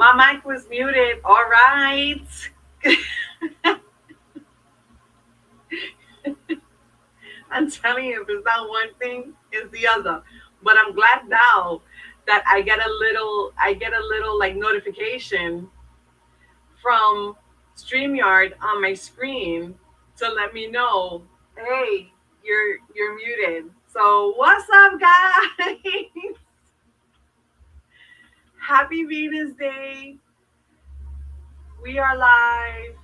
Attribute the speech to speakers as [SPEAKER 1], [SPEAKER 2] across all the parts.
[SPEAKER 1] My mic was muted. All right. I'm telling you, if it's not one thing, it's the other. But I'm glad now that I get a little like notification from StreamYard on my screen to let me know, hey, you're muted. So what's up, guys? Happy Venus Day. We are live.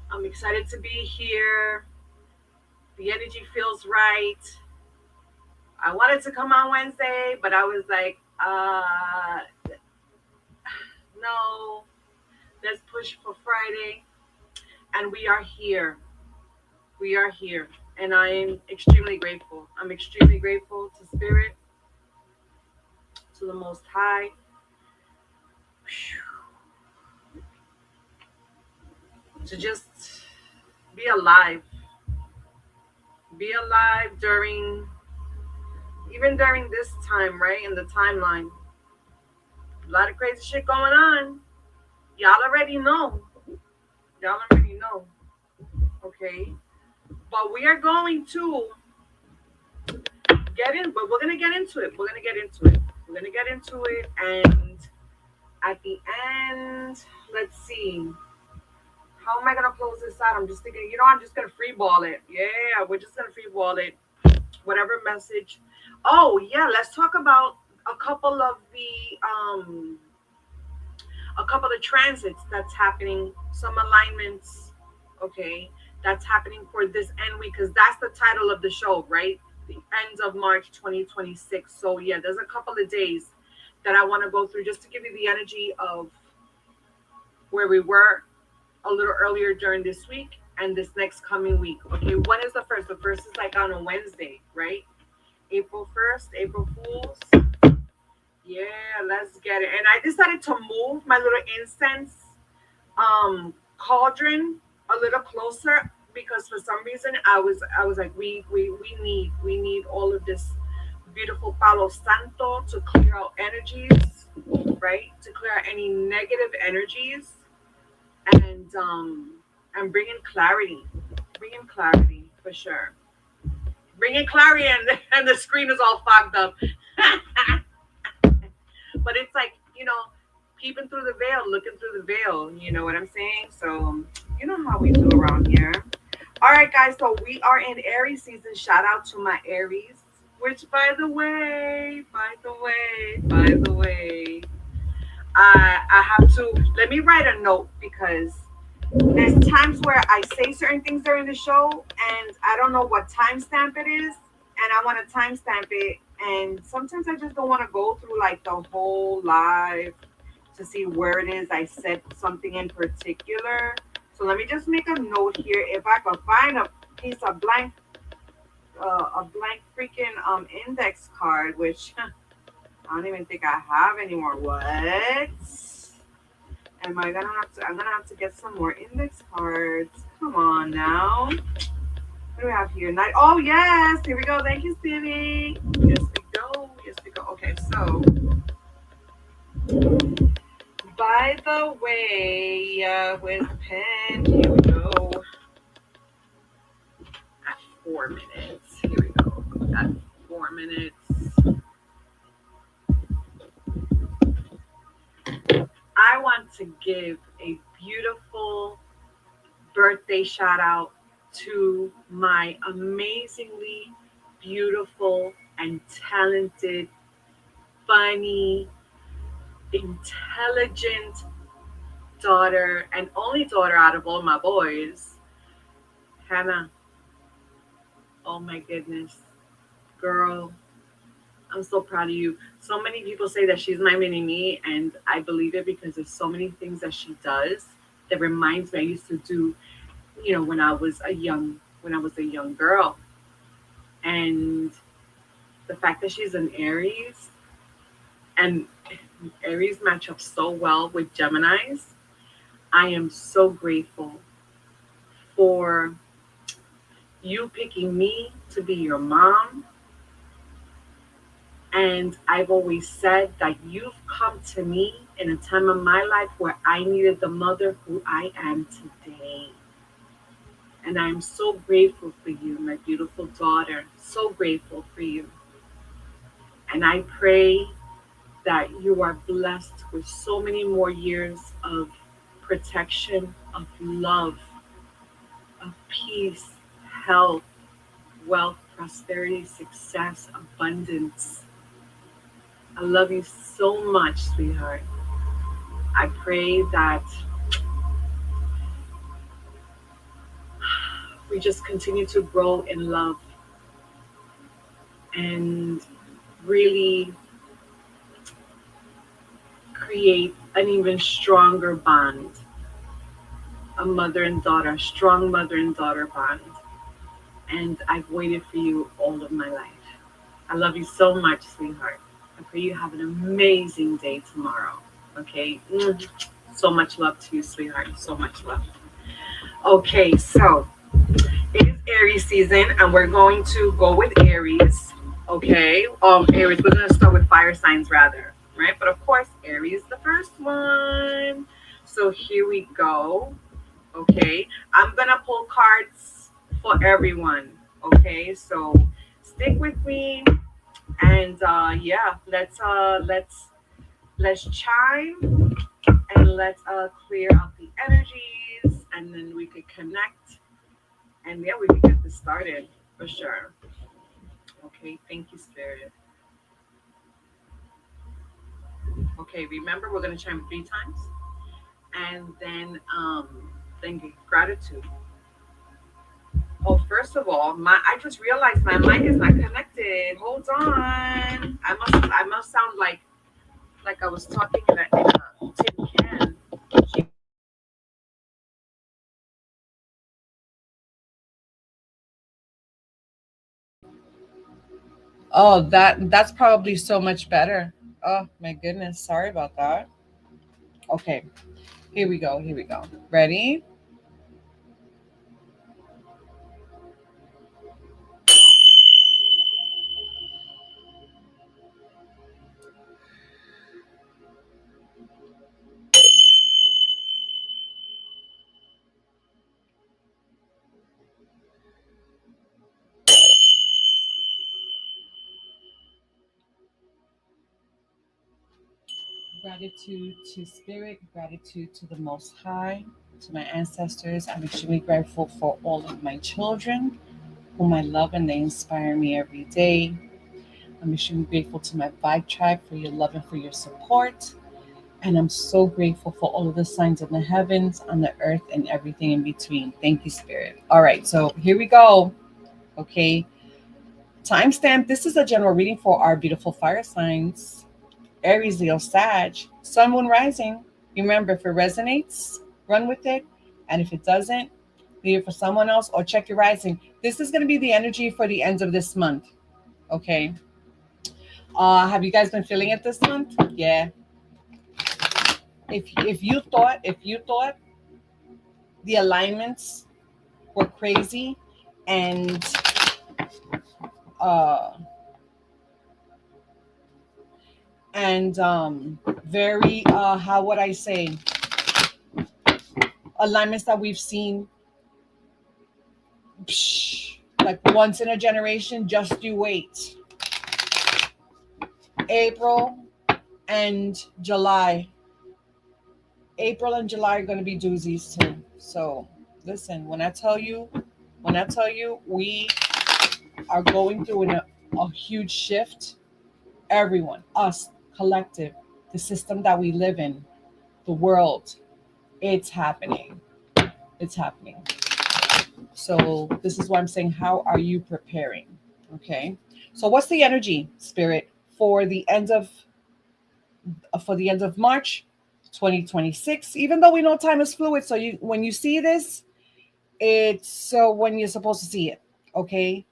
[SPEAKER 1] I'm excited to be here. The energy feels right. I wanted to come on Wednesday, but I was like, no, let's push for Friday. And we are here. We are here. And I am extremely grateful. I'm extremely grateful to Spirit, to the Most High, to just be alive. Be alive even during this time, right? In the timeline. A lot of crazy shit going on. Y'all already know. Y'all already know. Okay. But we are going to but we're gonna get into it. We're gonna get into it. We're gonna get into it, and at the end, let's see. How am I gonna close this out? I'm just thinking, I'm just gonna free ball it. Yeah, we're just gonna free ball it. Whatever message. Oh yeah, let's talk about a couple of the transits that's happening, some alignments, okay, that's happening for this end week, because that's the title of the show, right? The ends of March 2026. So yeah, there's a couple of days that I want to go through just to give you the energy of where we were a little earlier during this week and this next coming week. Okay, when is the first? The first is like on a Wednesday, right? April 1st, April Fools. Yeah, let's get it. And I decided to move my little incense cauldron a little closer, because for some reason I was like, we need all of this beautiful palo santo to clear out energies, right? To clear out any negative energies, and bringing clarity for sure, bringing clarity, and the screen is all fogged up. But it's like, peeping through the veil, looking through the veil. You know what I'm saying? So you know how we do around here. All right, guys. So we are in Aries season. Shout out to my Aries. Which, by the way, I have to let me write a note, because there's times where I say certain things during the show and I don't know what timestamp it is, and I want to timestamp it, and sometimes I just don't want to go through like the whole live to see where it is I said something in particular. So let me just make a note here. If I could find a piece of a blank freaking index card, which I don't even think I have anymore. What? Am I gonna have to? I'm gonna have to get some more index cards. Come on now. What do we have here? Night. Oh yes, here we go. Thank you, Stevie. Yes we go. Yes we go. Okay, so by the way, with pen, here we go. At 4 minutes. Here we go. At 4 minutes. I want to give a beautiful birthday shout out to my amazingly beautiful and talented, funny, intelligent daughter, and only daughter out of all my boys, Hannah. Oh my goodness, girl, I'm so proud of you. So many people say that she's my mini me, and I believe it, because there's so many things that she does that reminds me I used to do, when I was a young girl. And the fact that she's an Aries, and Aries match up so well with Geminis, I am so grateful for you picking me to be your mom, And I've always said that you've come to me in a time of my life where I needed the mother who I am today. And I'm so grateful for you, my beautiful daughter. So grateful for you. And I pray that you are blessed with so many more years of protection, of love, of peace, health, wealth, prosperity, success, abundance. I love you so much, sweetheart. I pray that we just continue to grow in love and really create an even stronger bond, a mother and daughter, strong mother and daughter bond. And I've waited for you all of my life. I love you so much, sweetheart. I pray you have an amazing day tomorrow. Okay? So much love to you, sweetheart. So much love. Okay, so it is Aries season, and we're going to go with Aries. Okay, Aries. We're gonna start with fire signs rather, right? But of course, Aries is the first one. So here we go. Okay, I'm gonna pull cards for everyone. Okay, so stick with me, and yeah, let's chime and let's clear out the energies, and then we could connect, and yeah, we could get this started for sure. Okay, thank you, Spirit. Okay, remember we're gonna chime 3 times, and then give gratitude. Oh, first of all, my I just realized my mic is not connected. Hold on. I must sound like I was talking in a tin can. Oh, that's probably so much better. Oh my goodness, sorry about that. Okay, here we go. Here we go. Ready? Gratitude to Spirit, gratitude to the Most High, to my ancestors. I'm extremely grateful for all of my children, whom I love and they inspire me every day. I'm extremely grateful to my Vibe Tribe for your love and for your support. And I'm so grateful for all of the signs in the heavens, on the earth, and everything in between. Thank you, Spirit. All right, so here we go. Okay, timestamp. This is a general reading for our beautiful fire signs. Aries, Leo, Sag, Sun, Moon, Rising. Remember, if it resonates, run with it. And if it doesn't, leave it for someone else or check your rising. This is going to be the energy for the end of this month. Okay. Have you guys been feeling it this month? Yeah. If you thought the alignments were crazy and uh very how would I say, alignments that we've seen like once in a generation, just you wait. April and July. April and July are going to be doozies too. So listen, when I tell you we are going through a huge shift, everyone, us, collective, the system that we live in, the world, it's happening. It's happening. So this is why I'm saying, how are you preparing? Okay. So what's the energy, Spirit, for the end of March 2026? Even though we know time is fluid, so you when you see this, it's so when you're supposed to see it. Okay.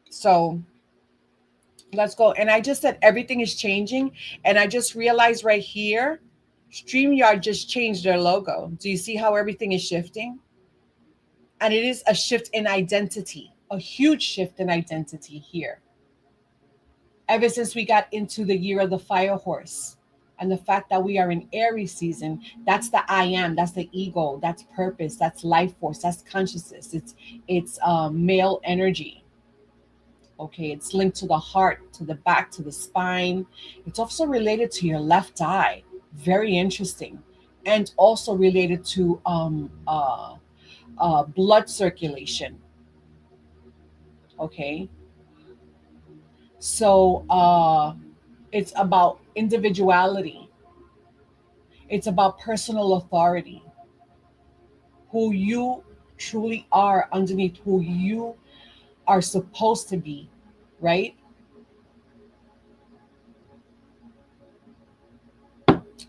[SPEAKER 1] So let's go. And I just said everything is changing, and I just realized right here, StreamYard just changed their logo. Do you see how everything is shifting? And it is a shift in identity, a huge shift in identity here.
[SPEAKER 2] ever since we got into the year of the fire horse and the fact that we are in Aries season. That's the I am, that's the ego, that's purpose, that's life force, that's consciousness. It's male energy. Okay, it's linked to the heart, to the back, to the spine. It's also related to your left eye. Very interesting. And also related to blood circulation. Okay, so it's about individuality, it's about personal authority, who you truly are underneath who you are supposed to be, right?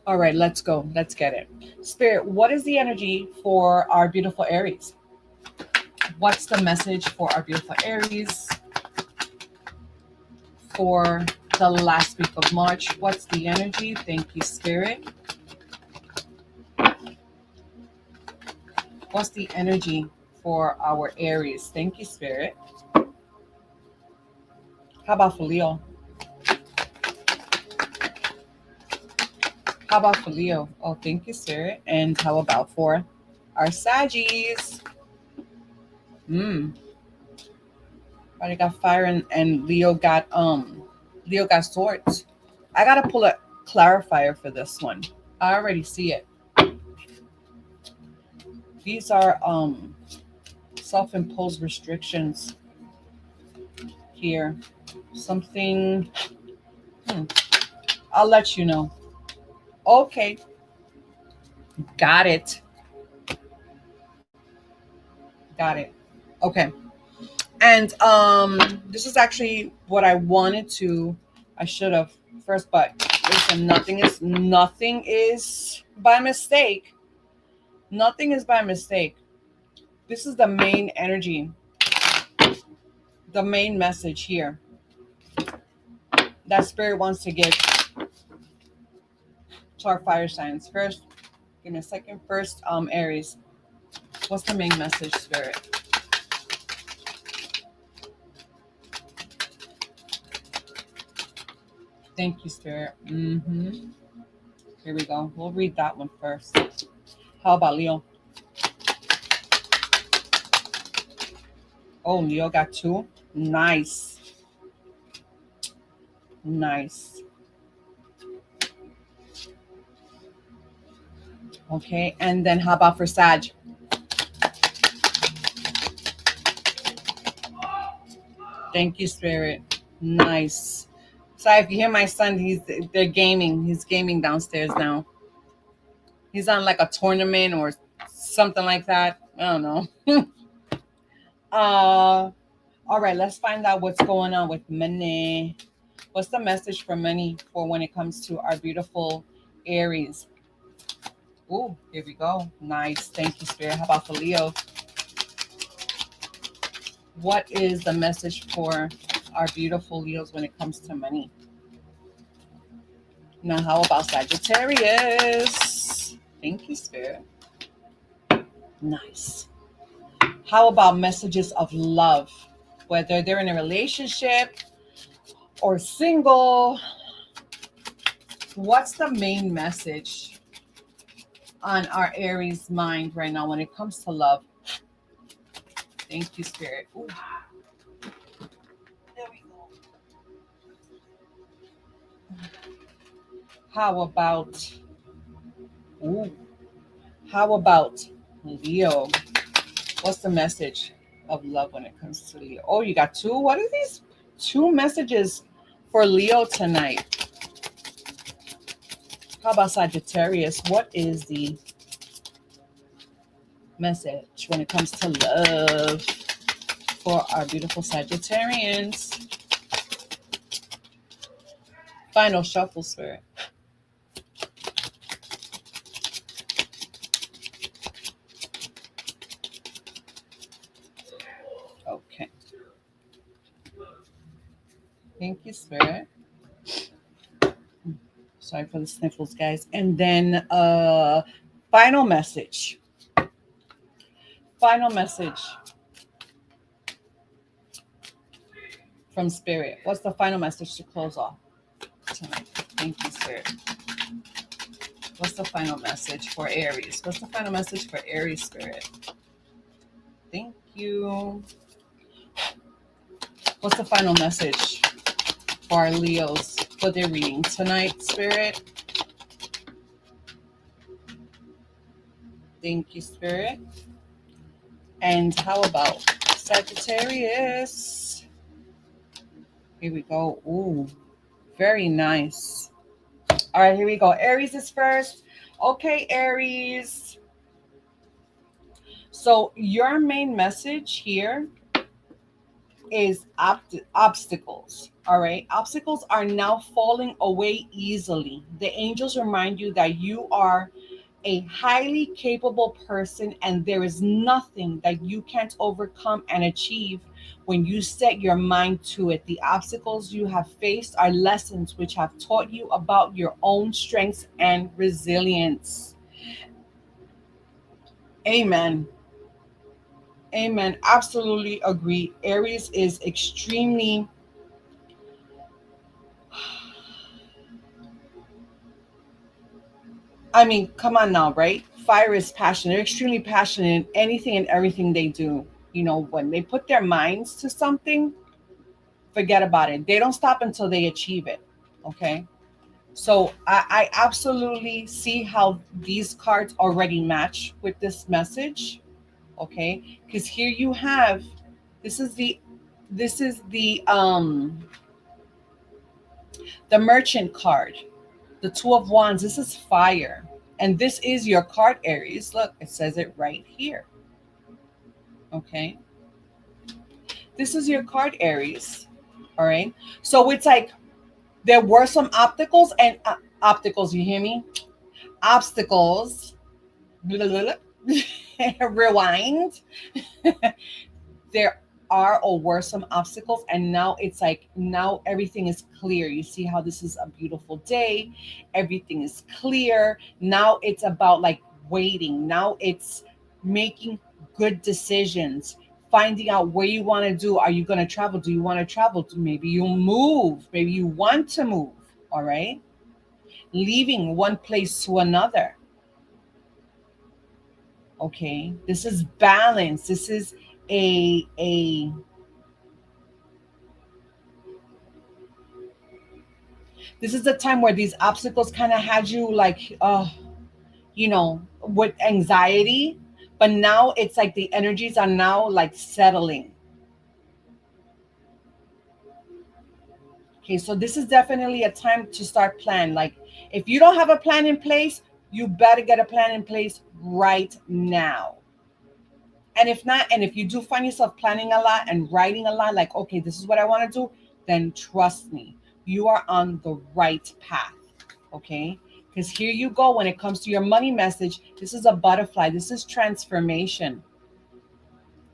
[SPEAKER 2] All right, let's go. Let's get it. Spirit, what is the energy for our beautiful Aries? What's the message for our beautiful Aries for the last week of March? What's the energy? Thank you, Spirit. What's the energy for our Aries? Thank you, Spirit. How about for Leo? How about for Leo? Oh, thank you, Spirit. And how about for our Saggies? Everybody got fire and Leo got swords. I gotta pull a clarifier for this one. I already see it. These are self-imposed restrictions here. Something I'll let you know. Okay, got it. Got it. Okay. And this is actually what I wanted to I should have first, but listen, nothing is by mistake. Nothing is by mistake. This is the main energy, the main message here that Spirit wants to give to our fire signs. First, give me a second. First, Aries. What's the main message, Spirit? Thank you, Spirit. Here we go. We'll read that one first. How about Leo? Oh, Leo got two. Nice. Nice. Okay, and then how about for Sag? Thank you, Spirit. Nice. So if you hear my son, they're gaming. He's gaming downstairs now. He's on like a tournament or something like that. I don't know. All right, let's find out what's going on with money. What's the message for money for when it comes to our beautiful Aries? Ooh, here we go. Nice. Thank you, Spirit. How about for Leo? What is the message for our beautiful Leos when it comes to money? Now, how about Sagittarius? Thank you, Spirit. Nice. How about messages of love? Whether they're in a relationship or single, what's the main message on our Aries mind right now when it comes to love? Thank you, Spirit. Ooh. There we go. How about Leo? What's the message of love when it comes to Leo? Oh, you got two? What are these two messages for Leo tonight? How about Sagittarius? What is the message when it comes to love for our beautiful Sagittarians? Final shuffle, Spirit. Okay. Thank you, Spirit. Sorry for the sniffles, guys. And then final message. Final message from Spirit? What's the final message to close off tonight? Thank you, Spirit. What's the final message for Aries? What's the final message for Aries, Spirit? Thank you. What's the final message for our Leos for their reading tonight, Spirit? Thank you, Spirit. And how about Sagittarius? Here we go. Ooh, very nice. All right, here we go. Aries is first. Okay, Aries. So your main message here is obstacles. All right, obstacles are now falling away easily. The angels remind you that you are a highly capable person and there is nothing that you can't overcome and achieve when you set your mind to it. The obstacles you have faced are lessons which have taught you about your own strengths and resilience. Amen. Amen. Absolutely agree. Aries is extremely, I mean, come on now, right? Fire is passion. They're extremely passionate in anything and everything they do. You know, when they put their minds to something, forget about it. They don't stop until they achieve it. Okay. So I absolutely see how these cards already match with this message. Okay. Because here you have, this is the, this is the merchant card, the Two of Wands. This is fire. And this is your card, Aries. Look, it says it right here. Okay. This is your card, Aries. All right. So it's like there were some obstacles and obstacles. You hear me? Obstacles. Blah, blah, blah. Rewind. There are or were some obstacles, and now it's like now everything is clear. You see how this is a beautiful day, everything is clear. Now it's about like waiting. Now it's making good decisions, finding out where you want to do. Are you going to travel? Do you want to travel? Maybe you'll move, maybe you want to move. All right, leaving one place to another. Okay, this is balance. This is a this is the time where these obstacles kind of had you like you know, with anxiety, but now it's like the energies are now like settling. Okay, so this is definitely a time to start plan. Like if you don't have a plan in place, you better get a plan in place right now. And if not, and if you do find yourself planning a lot and writing a lot, like, okay, this is what I want to do, then trust me, you are on the right path. Okay. Because here you go. When it comes to your money message, this is a butterfly. This is transformation.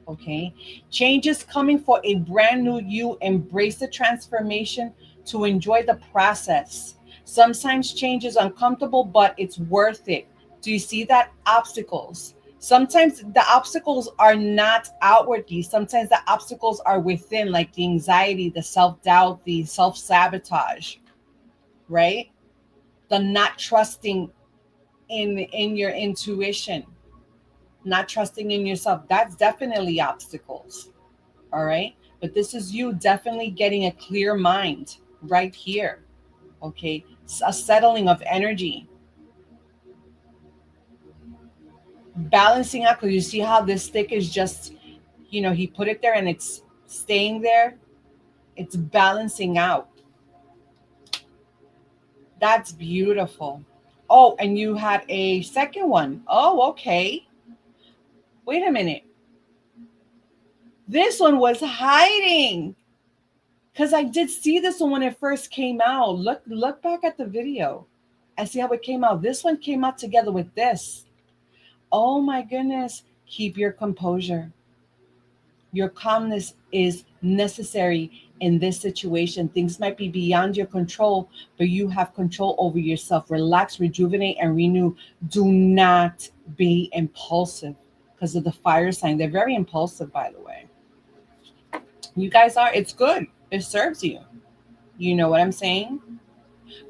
[SPEAKER 2] Okay. Change is coming for a brand new you. Embrace the transformation to enjoy the process. Sometimes change is uncomfortable, but it's worth it. Do you see that? Obstacles. Sometimes the obstacles are not outwardly. Sometimes the obstacles are within, like the anxiety, the self doubt, the self sabotage, right? The not trusting in your intuition, not trusting in yourself. That's definitely obstacles. All right. But this is you definitely getting a clear mind right here. Okay. A settling of energy, balancing out. Because you see how this stick is just, you know, he put it there and it's staying there. It's balancing out. That's beautiful. Oh, and you had a second one. Oh, okay. Wait a minute. This one was hiding. Because I did see this one when it first came out. Look back at the video and see how it came out. This one came out together with this. Oh my goodness. Keep your composure. Your calmness is necessary in this situation. Things might be beyond your control, but you have control over yourself. Relax, rejuvenate, and renew. Do not be impulsive because of the fire sign. They're very impulsive, by the way. You guys are, it's good. It serves you. You know what I'm saying?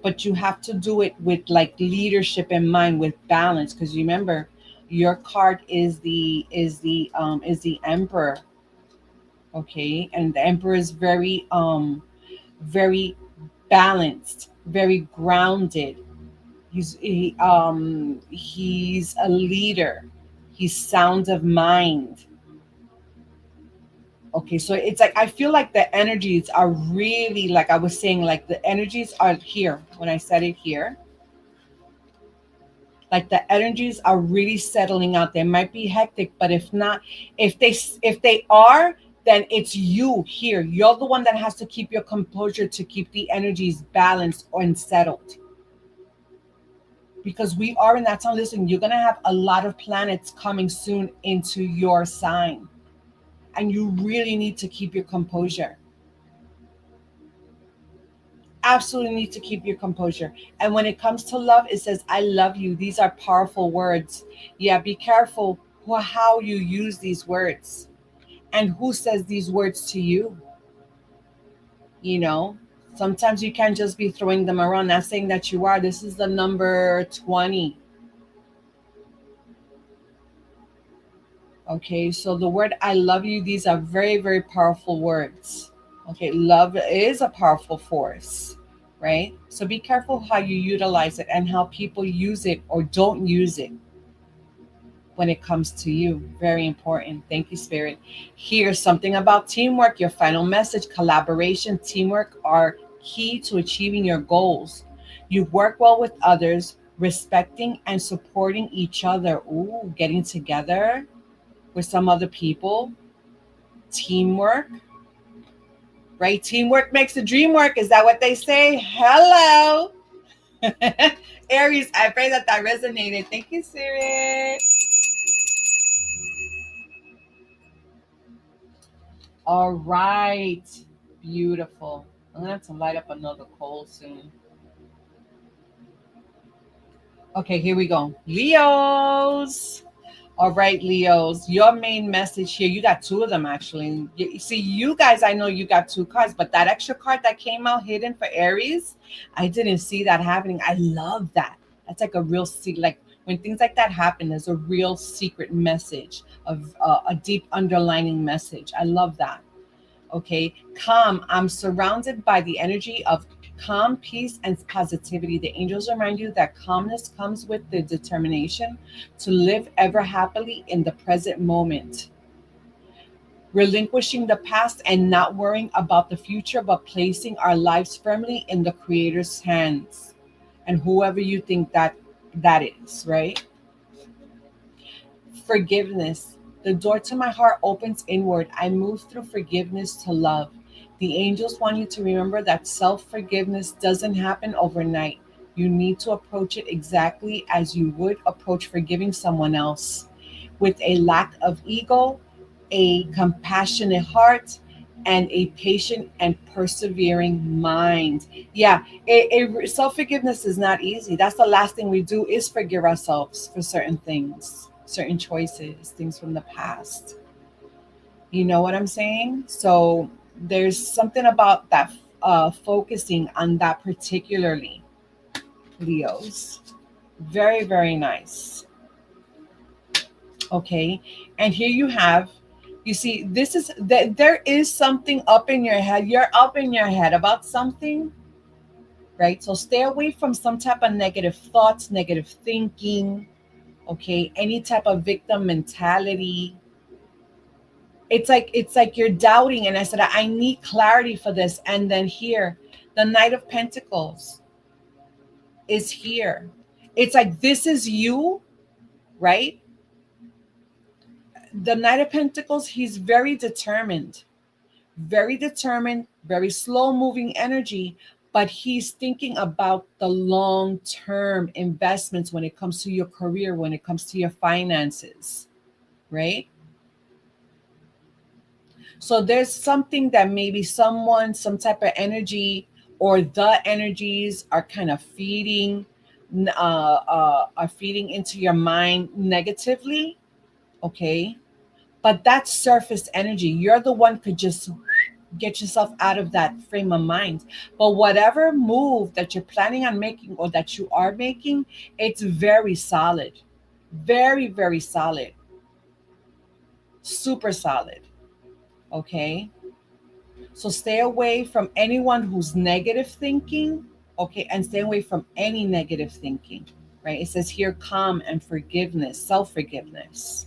[SPEAKER 2] But you have to do it with like leadership in mind, with balance, because remember, your card is the emperor. Okay, and the emperor is very balanced, very grounded. He's a leader. He's sound of mind. Okay, so it's like I feel like the energies are really, like I was saying, like the energies are here when I said it here. Like the energies are really settling out. They might be hectic, but if not, if they are, then it's you here. You're the one that has to keep your composure to keep the energies balanced and settled. Because we are in that time. Listen, you're gonna have a lot of planets coming soon into your sign, and you really need to keep your composure. Absolutely need to keep your composure. And when it comes to love, it says, I love you. These are powerful words. Yeah, be careful how you use these words and who says these words to you. You know, sometimes you can't just be throwing them around, not saying that you are. This is the number 20. Okay, so the word I love you, these are very, very powerful words. Okay, love is a powerful force, right? So be careful how you utilize it and how people use it or don't use it when it comes to you. Very important. Thank you, Spirit. Here's something about teamwork. Your final message: collaboration, teamwork are key to achieving your goals. You work well with others, respecting and supporting each other. Ooh, getting together with some other people. Teamwork, right? Teamwork makes the dream work. Is that what they say? Hello. Aries, I pray that that resonated. Thank you, Spirit. All right. Beautiful. I'm going to have to light up another coal soon. Okay, here we go. Leos. All right, Leos, your main message here, you got two of them actually. See, you guys, I know you got two cards, but that extra card that came out hidden for Aries, I didn't see that happening. I love that. That's like a real like when things like that happen, there's a real secret message of a deep underlining message. I love that. Okay, calm. I'm surrounded by the energy of calm, peace, and positivity. The angels remind you that calmness comes with the determination to live ever happily in the present moment, relinquishing the past and not worrying about the future, but placing our lives firmly in the Creator's hands and whoever you think that is, right? Forgiveness. The door to my heart opens inward. I move through forgiveness to love. The angels want you to remember that self forgiveness doesn't happen overnight. You need to approach it exactly as you would approach forgiving someone else, with a lack of ego, a compassionate heart, and a patient and persevering mind. Yeah, self forgiveness is not easy. That's the last thing we do is forgive ourselves for certain things, certain choices, things from the past. You know what I'm saying? So there's something about that, focusing on that particularly, Leos. Very, very nice. Okay, and here you have, you see, this is that there is something up in your head. You're up in your head about something, right? So stay away from some type of negative thoughts, negative thinking. Okay, any type of victim mentality. It's like you're doubting, and I said I need clarity for this, and then here, the Knight of Pentacles is here. It's like this is you, right? The Knight of Pentacles, he's very determined, very slow moving energy, but he's thinking about the long term investments when it comes to your career, when it comes to your finances, right? So there's something that maybe someone, some type of energy, or the energies are kind of are feeding into your mind negatively, okay? But that's surface energy. You're the one could just Get yourself out of that frame of mind. But whatever move that you're planning on making or that you are making, it's very solid. Very, very solid. Super solid. Okay? So stay away from anyone who's negative thinking, okay? And stay away from any negative thinking, right? It says here calm and forgiveness, self forgiveness.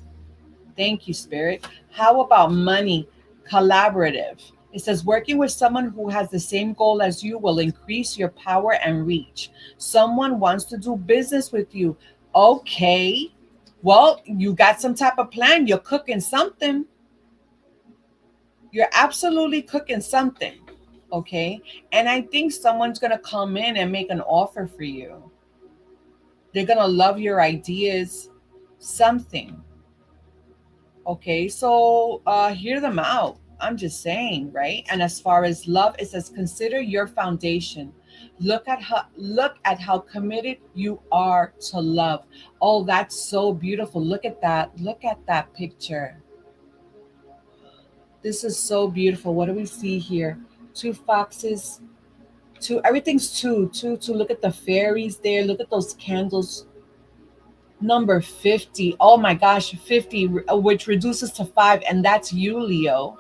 [SPEAKER 2] Thank you, Spirit. How about money? Collaborative. It says working with someone who has the same goal as you will increase your power and reach. Someone wants to do business with you. Okay. Well, you got some type of plan. You're cooking something. You're absolutely cooking something. Okay. And I think someone's going to come in and make an offer for you. They're going to love your ideas, something. Okay, so hear them out. I'm just saying, right? And as far as love, it says consider your foundation. Look at how committed you are to love. Oh, that's so beautiful. Look at that. Look at that picture. This is so beautiful. What do we see here? Two foxes. Two. Everything's two. Two. To look at the fairies there. Look at those candles. Number 50. Oh my gosh, 50, which reduces to 5, and that's you, Leo.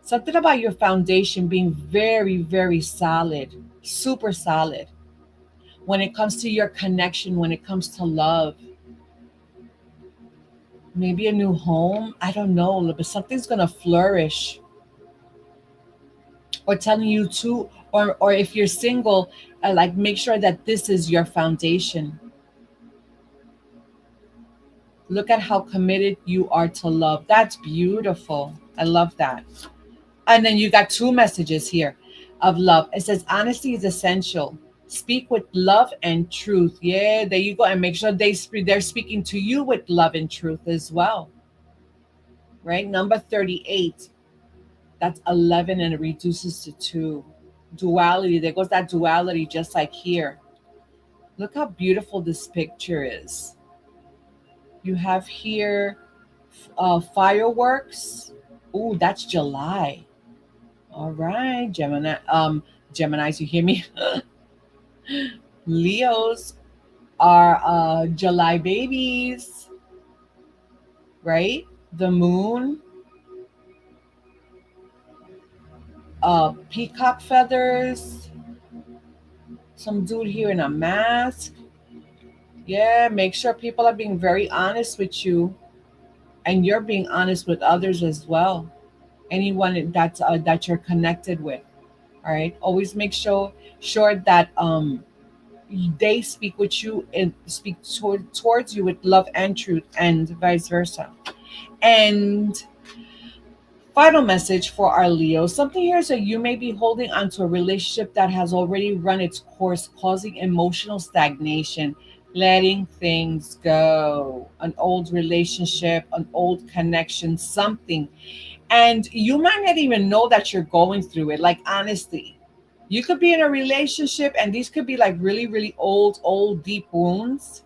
[SPEAKER 2] Something about your foundation being very, very solid, super solid. When it comes to your connection, when it comes to love, maybe a new home, I don't know, but something's going to flourish. Or telling you to, or if you're single, like make sure that this is your foundation. Look at how committed you are to love. That's beautiful. I love that. And then you got two messages here of love. It says honesty is essential. Speak with love and truth. Yeah, there you go. And make sure they're speaking to you with love and truth as well. Right? Number 38. That's 11 and it reduces to 2. Duality. There goes that duality just like here. Look how beautiful this picture is. You have here fireworks. Ooh, that's July. All right, Gemini. Geminis, you hear me? Leos are July babies, right? The moon, peacock feathers, some dude here in a mask. Yeah, make sure people are being very honest with you, and you're being honest with others as well. Anyone that you're connected with. All right. Always make sure that they speak with you and speak towards you with love and truth, and vice versa. And final message for our Leo. Something here is that you may be holding onto a relationship that has already run its course, causing emotional stagnation, letting things go. An old relationship, an old connection, something. And you might not even know that you're going through it. Like, honestly, you could be in a relationship and these could be like really, really old, deep wounds.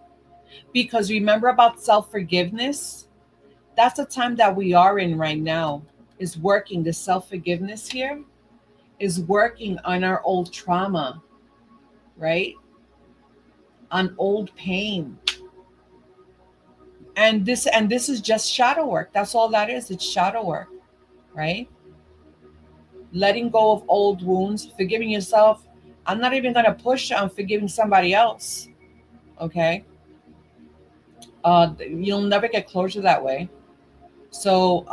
[SPEAKER 2] Because remember about self forgiveness? That's the time that we are in right now, is working. The self forgiveness here is working on our old trauma, right? On old pain. And this is just shadow work. That's all that is. It's shadow work, right? Letting go of old wounds, forgiving yourself. I'm not even going to push on forgiving somebody else, okay? You'll never get closure that way. So,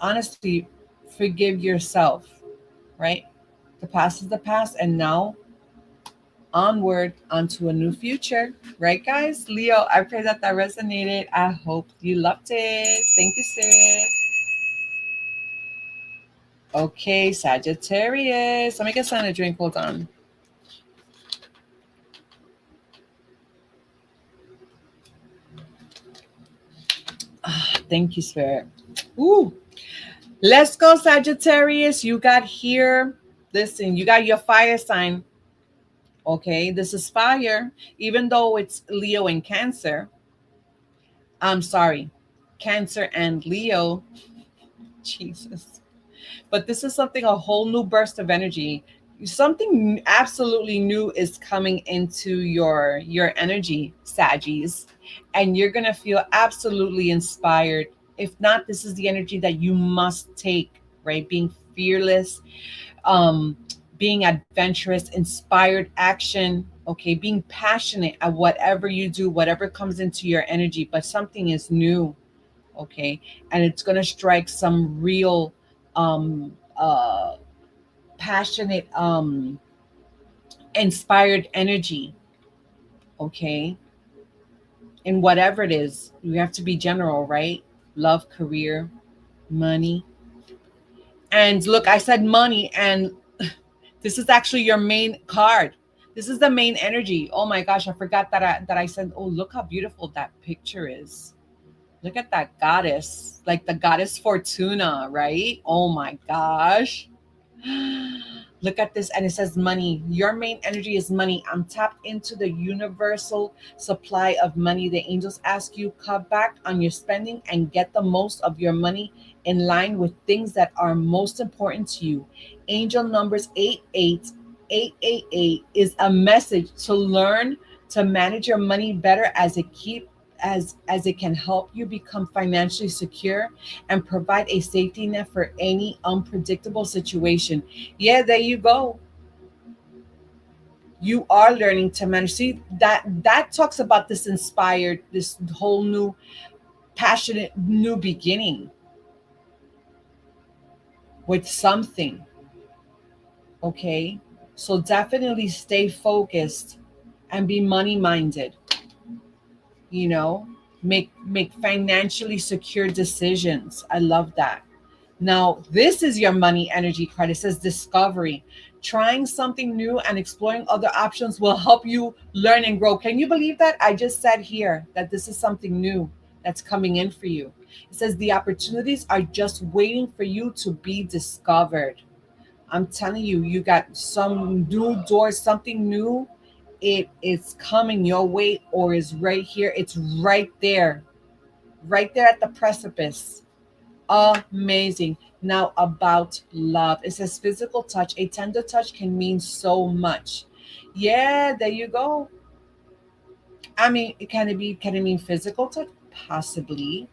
[SPEAKER 2] honestly, forgive yourself, right? The past is the past, and now onward onto a new future, right, guys? Leo, I pray that that resonated. I hope you loved it. Thank you, sis. Okay, Sagittarius. Let me get something to drink. Hold on. Thank you, Spirit. Ooh, let's go, Sagittarius. You got here. Listen, you got your fire sign. Okay, this is fire. Even though it's Leo and Cancer. I'm sorry, Cancer and Leo. Jesus. But this is something, a whole new burst of energy. Something absolutely new is coming into your energy, Saggies, and you're gonna feel absolutely inspired. If not, this is the energy that you must take, right? Being fearless, um, being adventurous, inspired action, okay, being passionate at whatever you do, whatever comes into your energy, but something is new, okay, and it's going to strike some real um uh passionate inspired energy, okay, and whatever it is, you have to be general, right? Love, career, money. And look, I said money, and this is actually your main card. This is the main energy. Oh my gosh, I forgot that I said, oh, look how beautiful that picture is. Look at that goddess, like the goddess Fortuna, right? Oh my gosh. Look at this. And it says money. Your main energy is money. I'm tapped into the universal supply of money. The angels ask you, cut back on your spending and get the most of your money in line with things that are most important to you. Angel numbers 88888 is a message to learn to manage your money better, as it can help you become financially secure and provide a safety net for any unpredictable situation. Yeah, there you go. You are learning to manage. See, that talks about this inspired, this whole new passionate new beginning with something, okay? So definitely stay focused and be money minded, you know? Make financially secure decisions. I love that. Now, this is your money energy card. It says discovery. Trying something new and exploring other options will help you learn and grow. Can you believe that? I just said here that this is something new that's coming in for you. It says the opportunities are just waiting for you to be discovered. I'm telling you, you got some new doors, something new. It is coming your way or is right here. It's right there at the precipice. Amazing. Now about love. It says physical touch. A tender touch can mean so much. Yeah, there you go. I mean, can it mean physical touch? Possibly.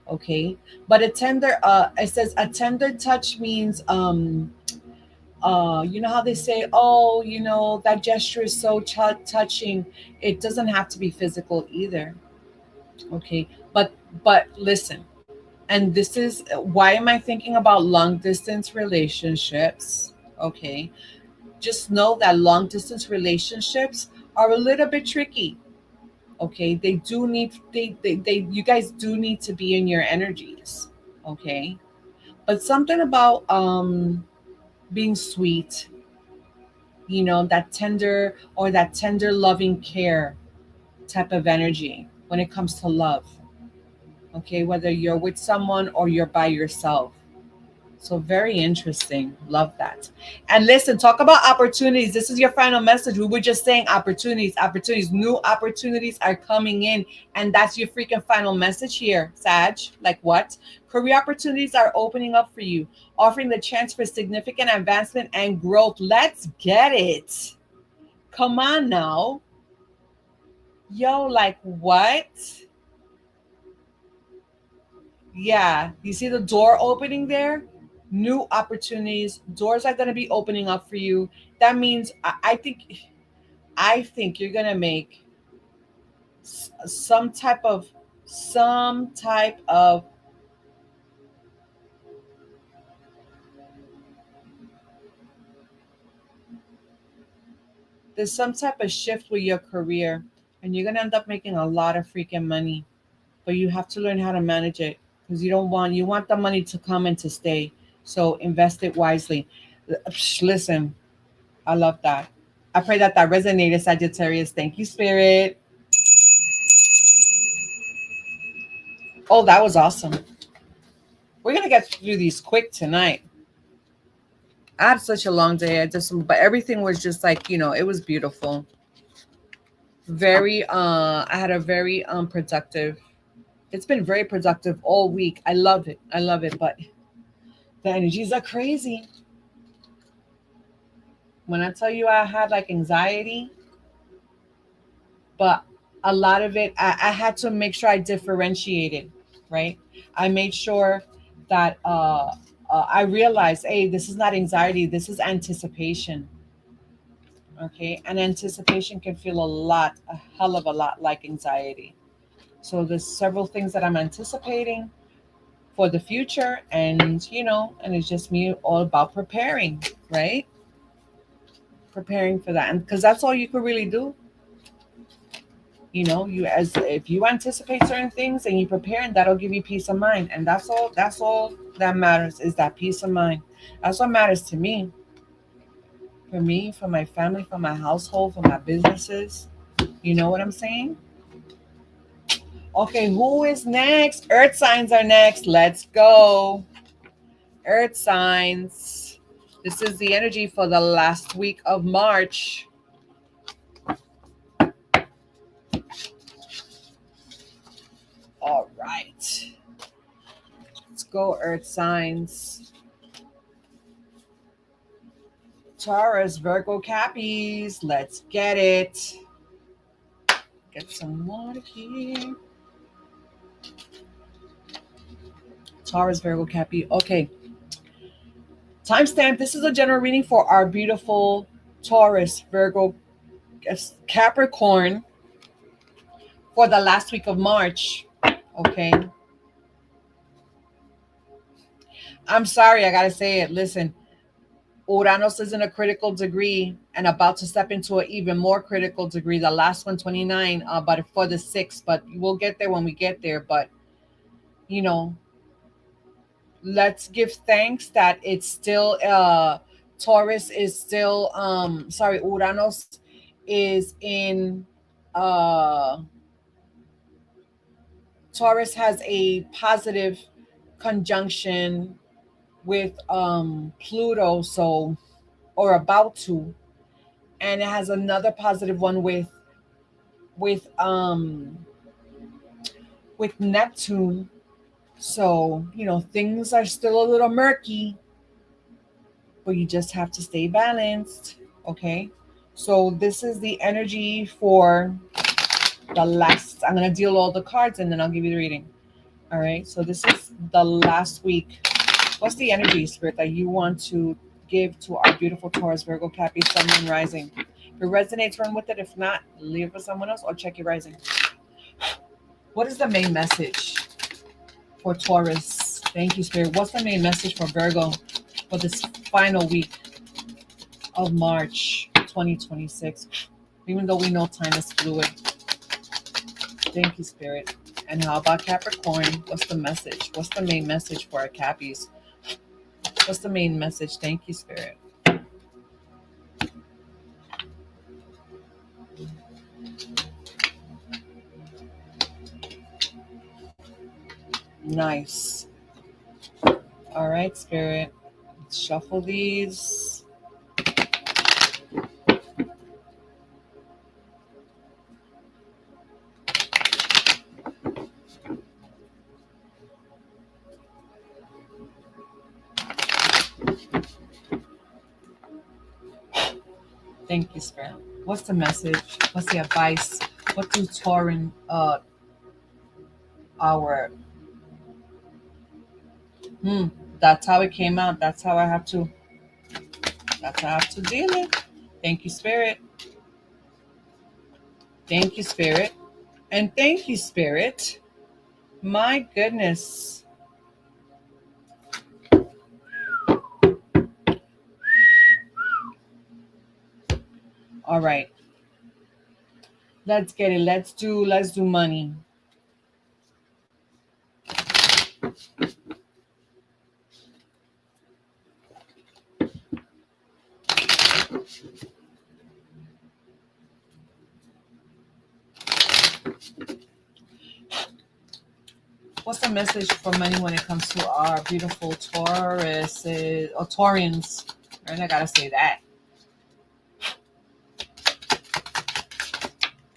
[SPEAKER 2] Okay. But a tender it says a tender touch means you know how they say, oh, that gesture is so touching. It doesn't have to be physical either. Okay. But listen, and this is why am I thinking about long distance relationships? Okay, just know that long distance relationships are a little bit tricky. Okay, they do need they you guys do need to be in your energies. Okay, but something about being sweet, that tender, or that tender loving care type of energy when it comes to love. Okay, whether you're with someone or you're by yourself. So very interesting. Love that. And listen, talk about opportunities. This is your final message. We were just saying opportunities, opportunities, new opportunities are coming in. And that's your freaking final message here, Sag. Like what? Career opportunities are opening up for you, offering the chance for significant advancement and growth. Let's get it. Come on now. Yo, like what? Yeah, you see the door opening there? New opportunities, doors are going to be opening up for you. That means I think you're going to make some type of there's some type of shift with your career, and you're going to end up making a lot of freaking money, but you have to learn how to manage it, because you want the money to come and to stay. So invest it wisely. Listen, I love that. I pray that that resonated, Sagittarius. Thank you, Spirit. Oh, that was awesome. We're gonna get through these quick tonight. I had such a long day. But everything was just like, it was beautiful. I had a very productive. It's been very productive all week. I love it. I love it. But The energies are crazy. When I tell you I had like anxiety, but a lot of it, I had to make sure I differentiated, right? I made sure that I realized, hey, this is not anxiety, this is anticipation. Okay, and anticipation can feel a hell of a lot like anxiety. So there's several things that I'm anticipating for the future, and and it's just me all about preparing, right? Preparing for that, and because that's all you could really do. You, as if you anticipate certain things and you prepare, and that'll give you peace of mind, and that's all that matters, is that peace of mind. That's what matters to me, for me, for my family, for my household, for my businesses. You know what I'm saying? Okay, who is next? Earth signs are next. Let's go. Earth signs. This is the energy for the last week of March. All right. Let's go, Earth signs. Taurus, Virgo, Cappies. Let's get it. Get some water here. Taurus, Virgo, Cappy. Okay. Timestamp. This is a general reading for our beautiful Taurus, Virgo, Capricorn for the last week of March. Okay. I'm sorry, I gotta say it. Listen, Uranus is in a critical degree and about to step into an even more critical degree. The last one, 29, but for the 6th. But we'll get there when we get there. But, you know, let's give thanks that it's still, Taurus is still, Uranus is in, uh, Taurus has a positive conjunction with Pluto, so, or about to, and it has another positive one with um with Neptune. So, things are still a little murky, but you just have to stay balanced, okay? So, this is the energy for the last. I'm going to deal all the cards and then I'll give you the reading. All right? So, this is the last week. What's the energy, Spirit, that you want to give to our beautiful Taurus, Virgo, Cappy, Sun, Moon, Rising? If it resonates, run with it. If not, leave it for someone else or check your rising. What is the main message for Taurus? Thank you, Spirit. What's the main message for Virgo for this final week of March 2026? Even though we know time is fluid. Thank you, Spirit. And how about Capricorn? What's the message? What's the main message for our Cappies? What's the main message? Thank you, Spirit. Nice. All right, Spirit. Let's shuffle these. Thank you, Spirit. What's the message? What's the advice? What do Taurin, our Hmm, that's how it came out. That's how I have to. That's how I have to deal it. Thank you, Spirit. Thank you, Spirit. And thank you, Spirit. My goodness. All right. Let's get it. Let's do money. What's the message for money when it comes to our beautiful Tauruses or Taurians? Right? I gotta say that.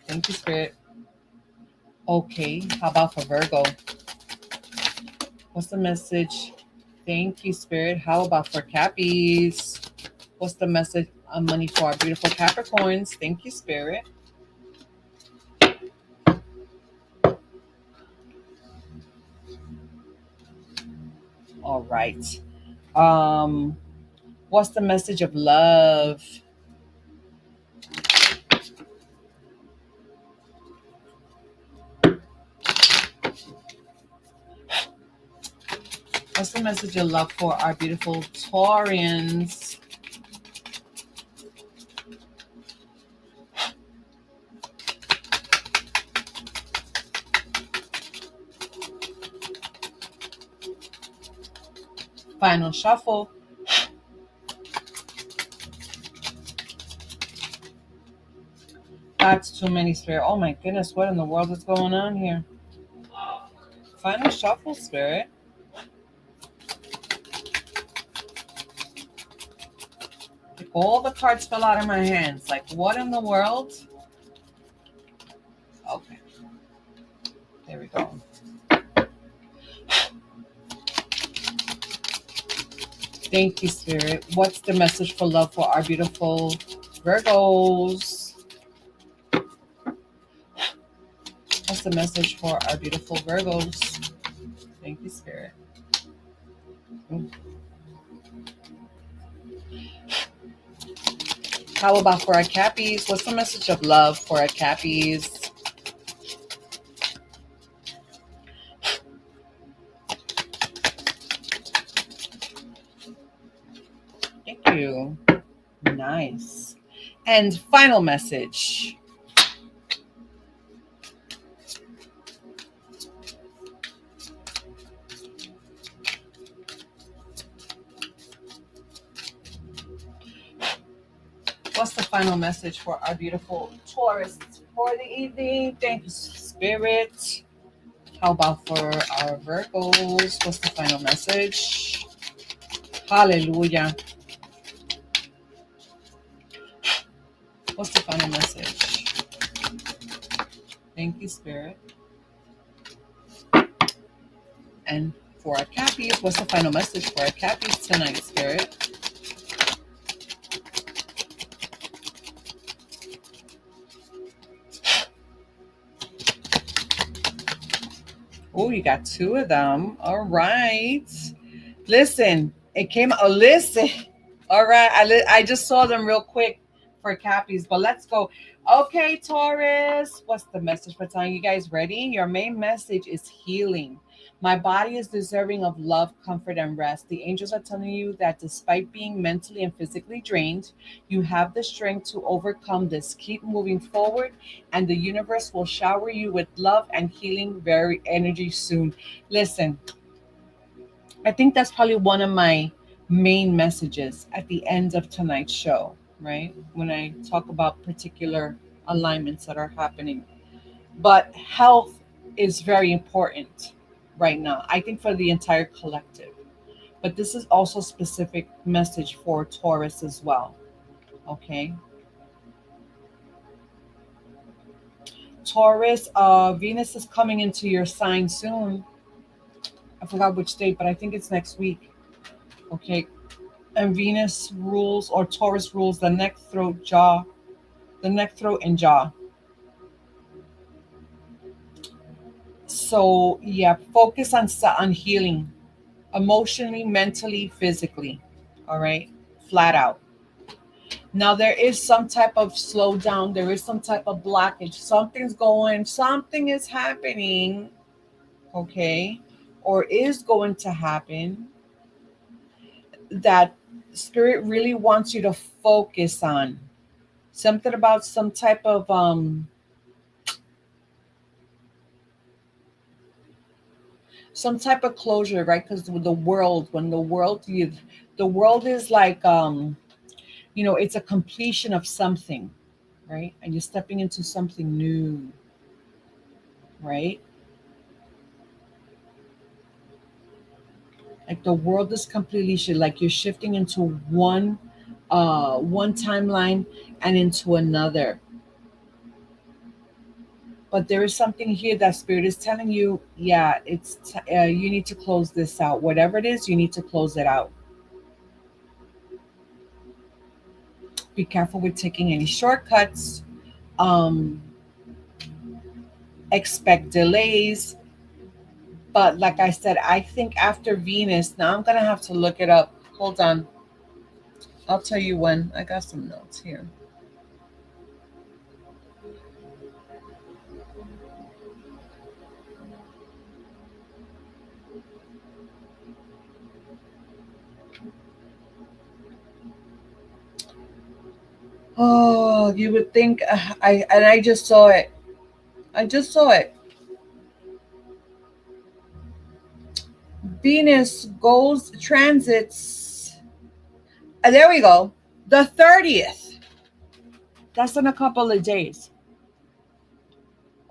[SPEAKER 2] Thank you, Spirit. Okay. How about for Virgo? What's the message Thank you, Spirit. How about for Cappies? What's the message on money for our beautiful Capricorns? Thank you, Spirit. All right. Um, what's the message of love? What's the message of love for our beautiful Taurians? Final shuffle. That's too many, Spirit. Oh my goodness, what in the world is going on here? Final shuffle, Spirit. Like, all the cards fell out of my hands. Like, what in the world? Okay, there we go. Thank you, Spirit. What's the message for love for our beautiful Virgos? What's the message for our beautiful Virgos? Thank you, Spirit. How about for our Cappies? What's the message of love for our Cappies? Thank you. Nice. And final message. What's the final message for our beautiful Taurus for the evening? Thank you, Spirit. How about for our Virgos? What's the final message? Hallelujah. What's the final message? Thank you, Spirit. And for our Cappies, what's the final message for our Cappies tonight, Spirit? Oh, you got two of them. All right. Listen, it came. Oh, listen. All right. I just saw them real quick for Cappies, but let's go. Okay, Taurus. What's the message for tonight? You guys ready? Your main message is healing. My body is deserving of love, comfort, and rest. The angels are telling you that despite being mentally and physically drained, you have the strength to overcome this. Keep moving forward, and the universe will shower you with love and healing very energy soon. Listen, I think that's probably one of my main messages at the end of tonight's show, right? When I talk about particular alignments that are happening. But health is very important right now, I think, for the entire collective. But this is also specific message for Taurus as well. Okay. Taurus, Venus is coming into your sign soon. I forgot which date, but I think it's next week. Okay. And Venus rules, or Taurus rules, the neck, throat, jaw, the neck, throat, and jaw. So yeah, focus on healing, emotionally, mentally, physically. All right, flat out. Now there is some type of slowdown. There is some type of blockage. Something's going. Something is happening. Okay, or is going to happen that spirit really wants you to focus on something about some type of closure, right? Because the world, when the world is like, it's a completion of something, right? And you're stepping into something new, right? Like the world is completely shit. Like you're shifting into one timeline and into another. But there is something here that spirit is telling you, yeah, you need to close this out. Whatever it is, you need to close it out. Be careful with taking any shortcuts. Um, expect delays. But like I said, I think after Venus, now I'm gonna have to look it up. Hold on. I'll tell you when. I got some notes here. Oh, you would think I just saw it. I just saw it. Venus goes transits. There we go. The 30th. That's in a couple of days.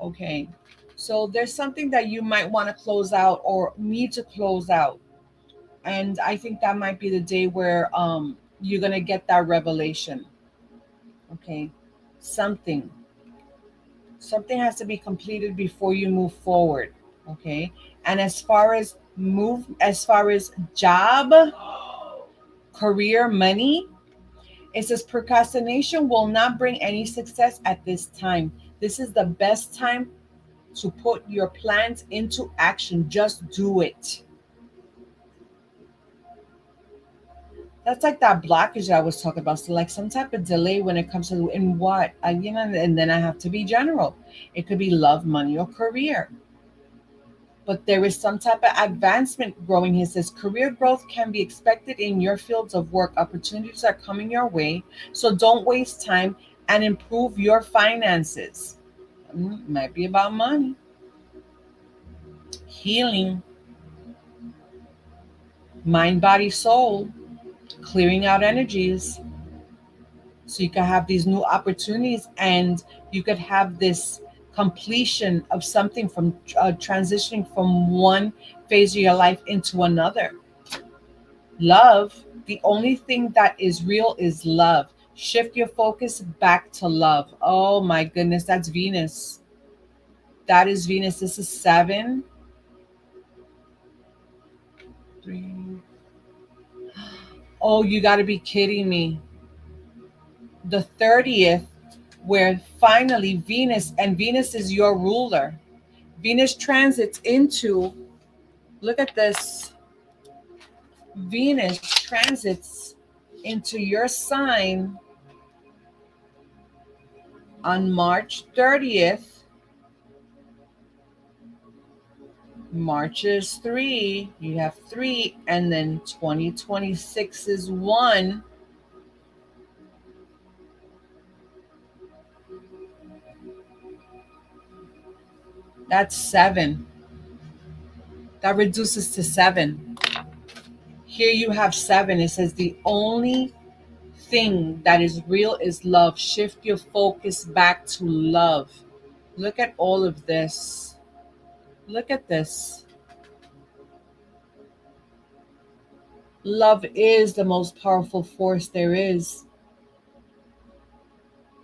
[SPEAKER 2] Okay. So there's something that you might want to close out or need to close out. And I think that might be the day where you're going to get that revelation. Okay. Something. Something has to be completed before you move forward. Okay. And as far as job, career, money, it says procrastination will not bring any success at this time. This is the best time to put your plans into action. Just do it. That's like that blockage I was talking about. So, like some type of delay when it comes to in what, and then I have to be general. It could be love, money, or career. But there is some type of advancement growing. He says career growth can be expected in your fields of work. Opportunities are coming your way. So don't waste time and improve your finances. Might be about money, healing, mind, body, soul, clearing out energies. So you can have these new opportunities and you could have this completion of something from transitioning from one phase of your life into another. Love, the only thing that is real is love. Shift your focus back to love. Oh my goodness, that's Venus. That is Venus. This is 7, 3. Oh, you got to be kidding me. The 30th, where finally Venus, and Venus is your ruler. Venus transits into, look at this. Venus transits into your sign on March 30th. March is 3. You have 3, and then 2026 is 1. That's 7. That reduces to 7. Here you have 7. It says the only thing that is real is love. Shift your focus back to love. Look at all of this. Look at this. Love is the most powerful force there is.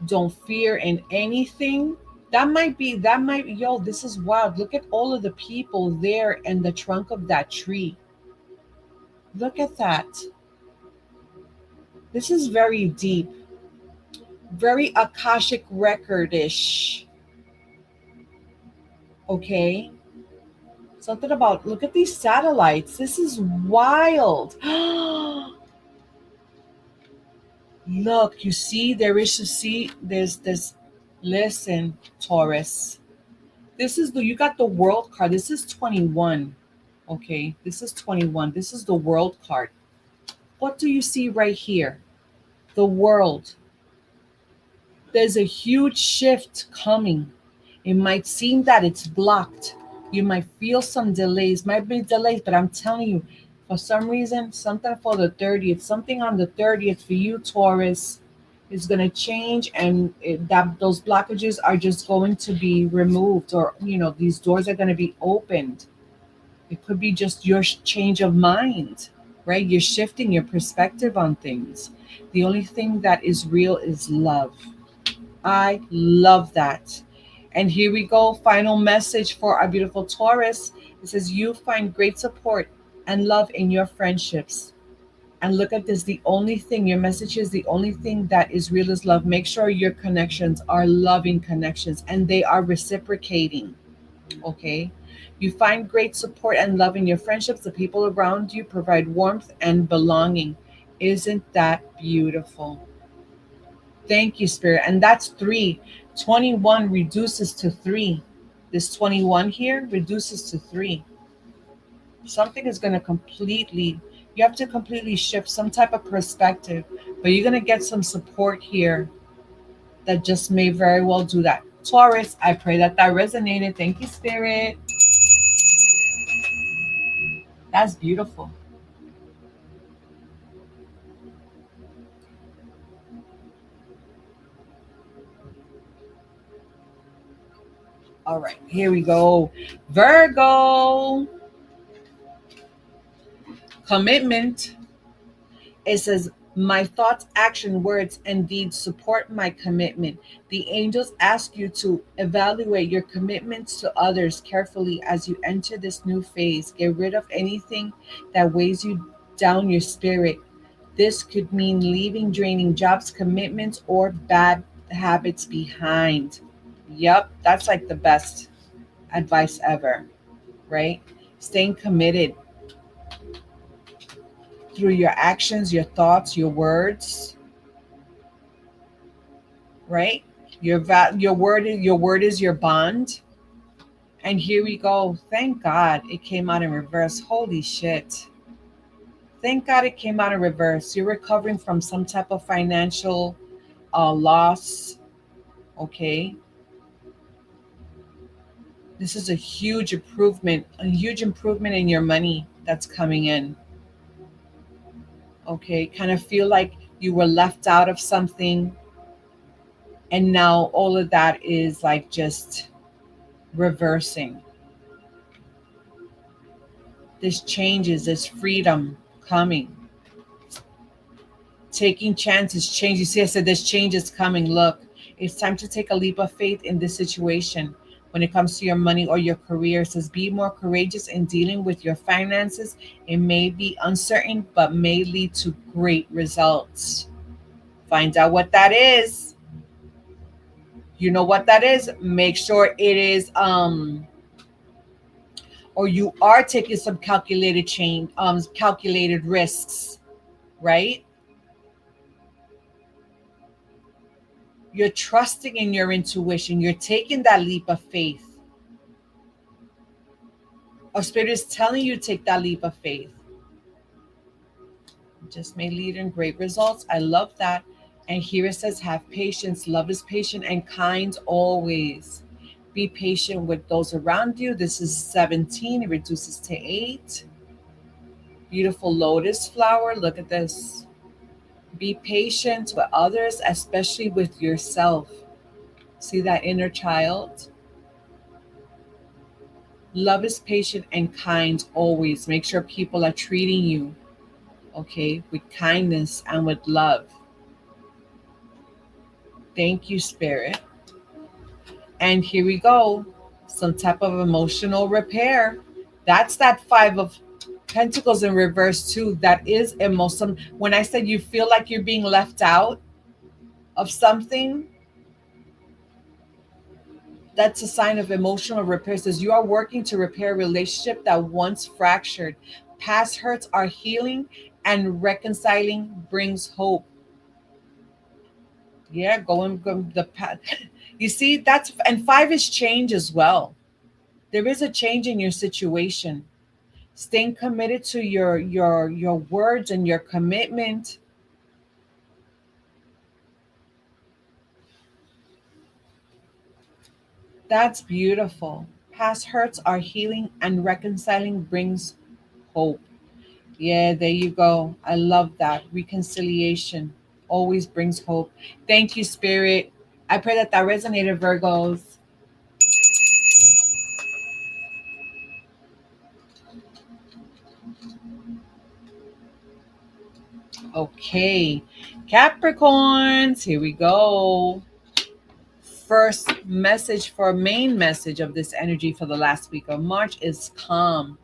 [SPEAKER 2] Don't fear in anything. Yo, this is wild. Look at all of the people there in the trunk of that tree. Look at that. This is very deep, very Akashic record-ish. Okay. Something about, look at these satellites. This is wild. Look, you see, there's this. Listen, Taurus. You got the world card. This is 21. Okay, this is 21. This is the world card. What do you see right here? The world. There's a huge shift coming. It might seem that it's blocked. You might feel some delays, might be delays, but I'm telling you, for some reason, something for the 30th, something on the 30th for you, Taurus, is going to change, and those blockages are just going to be removed, or these doors are going to be opened. It could be just your change of mind, right? You're shifting your perspective on things. The only thing that is real is love. I love that. And here we go. Final message for our beautiful Taurus. It says, you find great support and love in your friendships. And look at this, the only thing, your message is the only thing that is real is love. Make sure your connections are loving connections and they are reciprocating. Okay. You find great support and love in your friendships. The people around you provide warmth and belonging. Isn't that beautiful? Thank you, Spirit. And that's three. 21 reduces to three. This 21 here reduces to three. Something is going to completely, you have to completely shift some type of perspective, but you're going to get some support here that just may very well do that. Taurus, I pray that that resonated. Thank you, Spirit. That's beautiful. All right, here we go. Virgo, commitment. It says, my thoughts, action, words, and deeds support my commitment. The angels ask you to evaluate your commitments to others carefully as you enter this new phase. Get rid of anything that weighs you down your spirit. This could mean leaving draining jobs, commitments, or bad habits behind. Yep, that's like the best advice ever, right? Staying committed through your actions, your thoughts, your words, right? Your word is your bond. And here we go. Thank God it came out in reverse. Holy shit. Thank God it came out in reverse. You're recovering from some type of financial loss. Okay. This is a huge improvement in your money that's coming in. Okay. Kind of feel like you were left out of something. And now all of that is like just reversing. This changes, this freedom coming. Taking chances, change. You see, I said this change is coming. Look, it's time to take a leap of faith in this situation. When it comes to your money or your career, it says be more courageous in dealing with your finances. It may be uncertain, but may lead to great results. Find out what that is. You know what that is. Make sure it is or you are taking some calculated risks, right? You're trusting in your intuition. You're taking that leap of faith. Or spirit is telling you to take that leap of faith. It just may lead in great results. I love that. And here it says, have patience. Love is patient and kind always. Be patient with those around you. This is 17. It reduces to 8. Beautiful lotus flower. Look at this. Be patient with others, especially with yourself. See that inner child? Love is patient and kind always. Make sure people are treating you, okay, with kindness and with love. Thank you, Spirit. And here we go. Some type of emotional repair. That's that Five of Pentacles in reverse, too. That is emotional. When I said you feel like you're being left out of something, that's a sign of emotional repair. It says you are working to repair a relationship that once fractured. Past hurts are healing and reconciling brings hope. Yeah, go the path. You see, that's and five is change as well. There is a change in your situation. Staying committed to your words and your commitment. That's beautiful. Past hurts are healing and reconciling brings hope. Yeah, there you go. I love that. Reconciliation always brings hope. Thank you, Spirit. I pray that that resonated, Virgos. Okay, Capricorns, here we go. first message for main message of this energy for the last week of March is calm.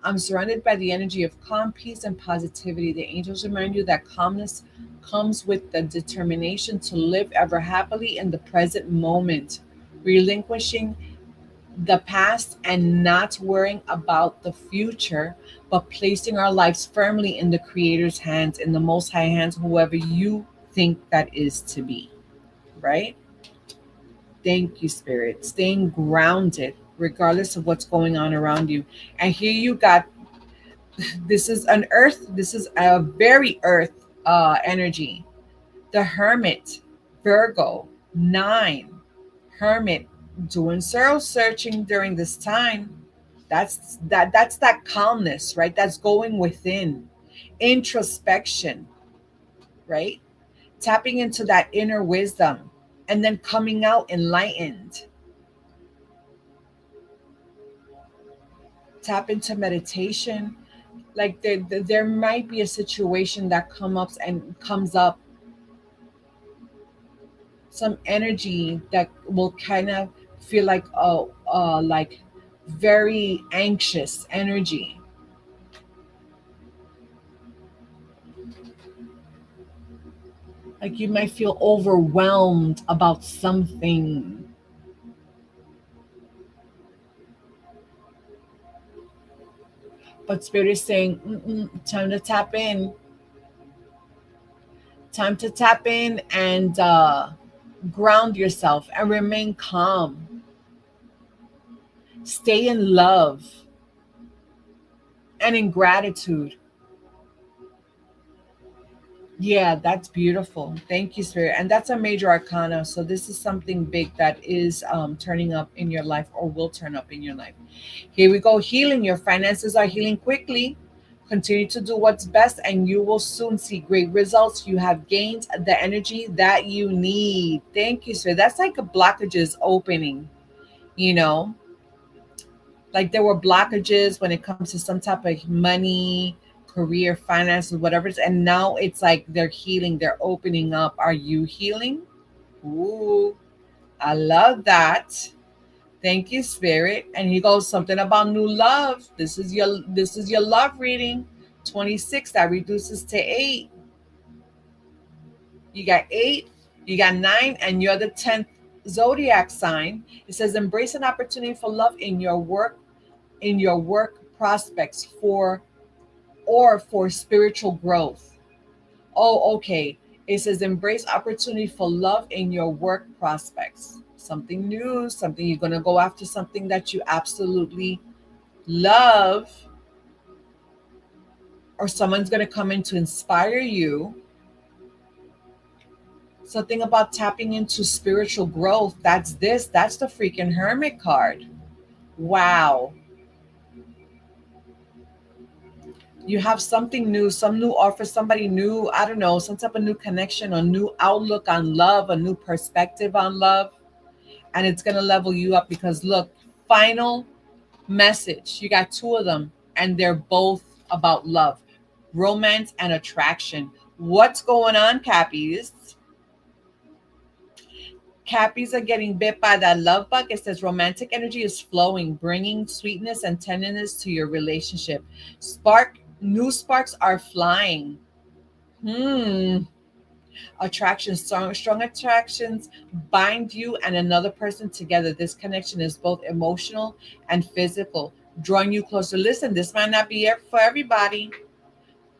[SPEAKER 2] I'm surrounded by the energy of calm, peace, and positivity. The angels remind you that calmness comes with the determination to live ever happily in the present moment, relinquishing the past and not worrying about the future, but placing our lives firmly in the Creator's hands, in the Most High hands, whoever you think that is to be, right? Thank you, Spirit. Staying grounded, regardless of what's going on around you. And here you got this is an earth, this is a very earth energy. The Hermit, Virgo, 9. Hermit, doing soul searching during this time. That's that calmness, right? That's going within. Introspection, right? Tapping into that inner wisdom and then coming out enlightened. Tap into meditation. Like there might be a situation that comes up, some energy that will kind of feel like very anxious energy. Like you might feel overwhelmed about something. But Spirit is saying, mm-mm, time to tap in. Time to tap in and ground yourself and remain calm. Stay in love and in gratitude. Yeah, that's beautiful. Thank you, Spirit. And that's a major arcana. So this is something big that is turning up in your life or will turn up in your life. Here we go. Healing. Your finances are healing quickly. Continue to do what's best and you will soon see great results. You have gained the energy that you need. Thank you, Spirit. That's like a blockages opening, you know, like there were blockages when it comes to some type of money, career, finances, whatever. And now it's like they're healing, they're opening up. Are you healing? Ooh, I love that. Thank you, Spirit. And he goes something about new love. This is your love reading. 26, that reduces to 8. You got 8, you got 9, and you're the 10th zodiac sign. It says embrace an opportunity for love in your work prospects for spiritual growth. Oh, okay. It says embrace opportunity for love in your work prospects. Something new, something you're going to go after, something that you absolutely love, or someone's going to come in to inspire you. Something about tapping into spiritual growth. That's the freaking Hermit card. Wow. You have something new, some new offer, somebody new, I don't know, some type of new connection, a new outlook on love, a new perspective on love. And it's going to level you up because look, final message. You got 2 of them and they're both about love, romance, and attraction. What's going on, Cappies? Cappies are getting bit by that love bug. It says romantic energy is flowing, bringing sweetness and tenderness to your relationship. New sparks are flying. Attraction, strong attractions bind you and another person together. This connection is both emotional and physical, drawing you closer. Listen, this might not be it for everybody,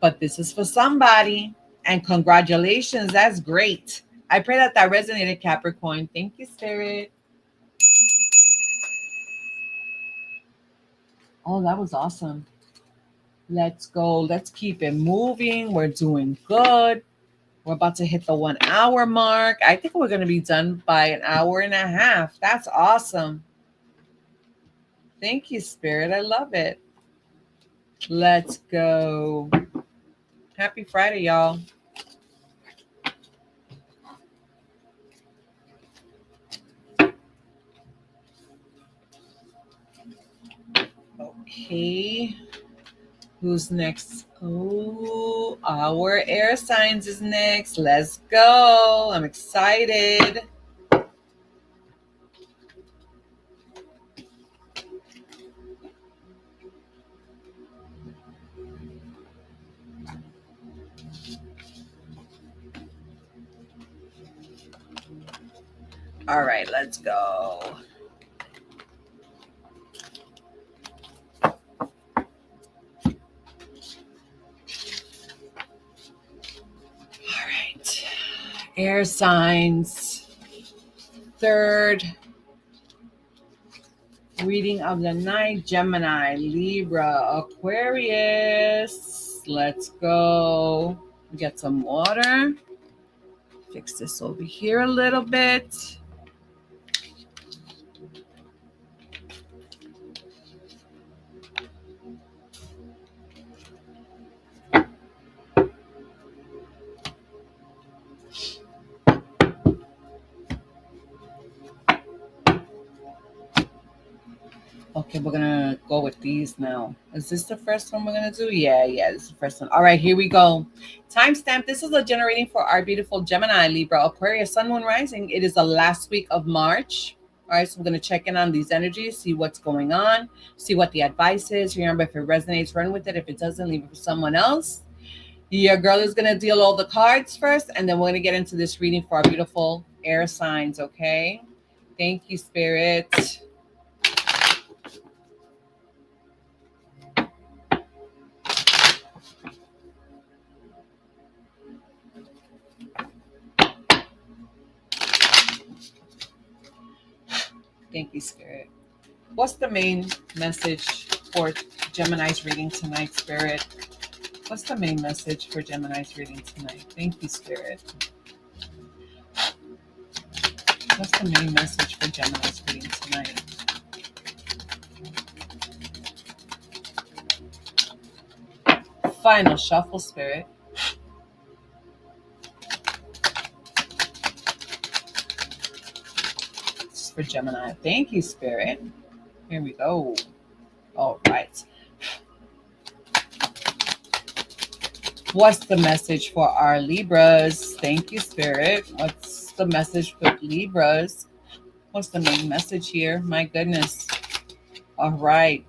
[SPEAKER 2] but this is for somebody. And congratulations, that's great. I pray that that resonated, Capricorn. Thank you, Spirit. Oh, that was awesome. Let's go. Let's keep it moving. We're doing good. We're about to hit the 1 hour mark. I think we're going to be done by an hour and a half. That's awesome. Thank you, Spirit. I love it. Let's go. Happy Friday, y'all. Okay. Who's next? Oh, our air signs is next. Let's go. I'm excited. All right, let's go. All right. Air signs. Third reading of the night: Gemini, Libra, Aquarius. Let's go. Get some water. Fix this over here a little bit. Okay, we're gonna go with these now. Is this the first one we're gonna do? Yeah, this is the first one. All right, here we go. Timestamp. This is a generating for our beautiful Gemini, Libra, Aquarius, Sun, Moon, Rising. It is the last week of March. All right, so we're gonna check in on these energies, see what's going on, see what the advice is. Remember, if it resonates, run with it. If it doesn't, leave it for someone else. Your girl is gonna deal all the cards first, and then we're gonna get into this reading for our beautiful air signs. Okay. Thank you, Spirit. Thank you, Spirit. What's the main message for Gemini's reading tonight, Spirit? What's the main message for Gemini's reading tonight? Thank you, Spirit. What's the main message for Gemini's reading tonight? Final shuffle, Spirit. This is for Gemini. Thank you, Spirit. Here we go. All right. What's the message for our Libras? Thank you, Spirit. What's the message for Libras? What's the main message here? My goodness. All right.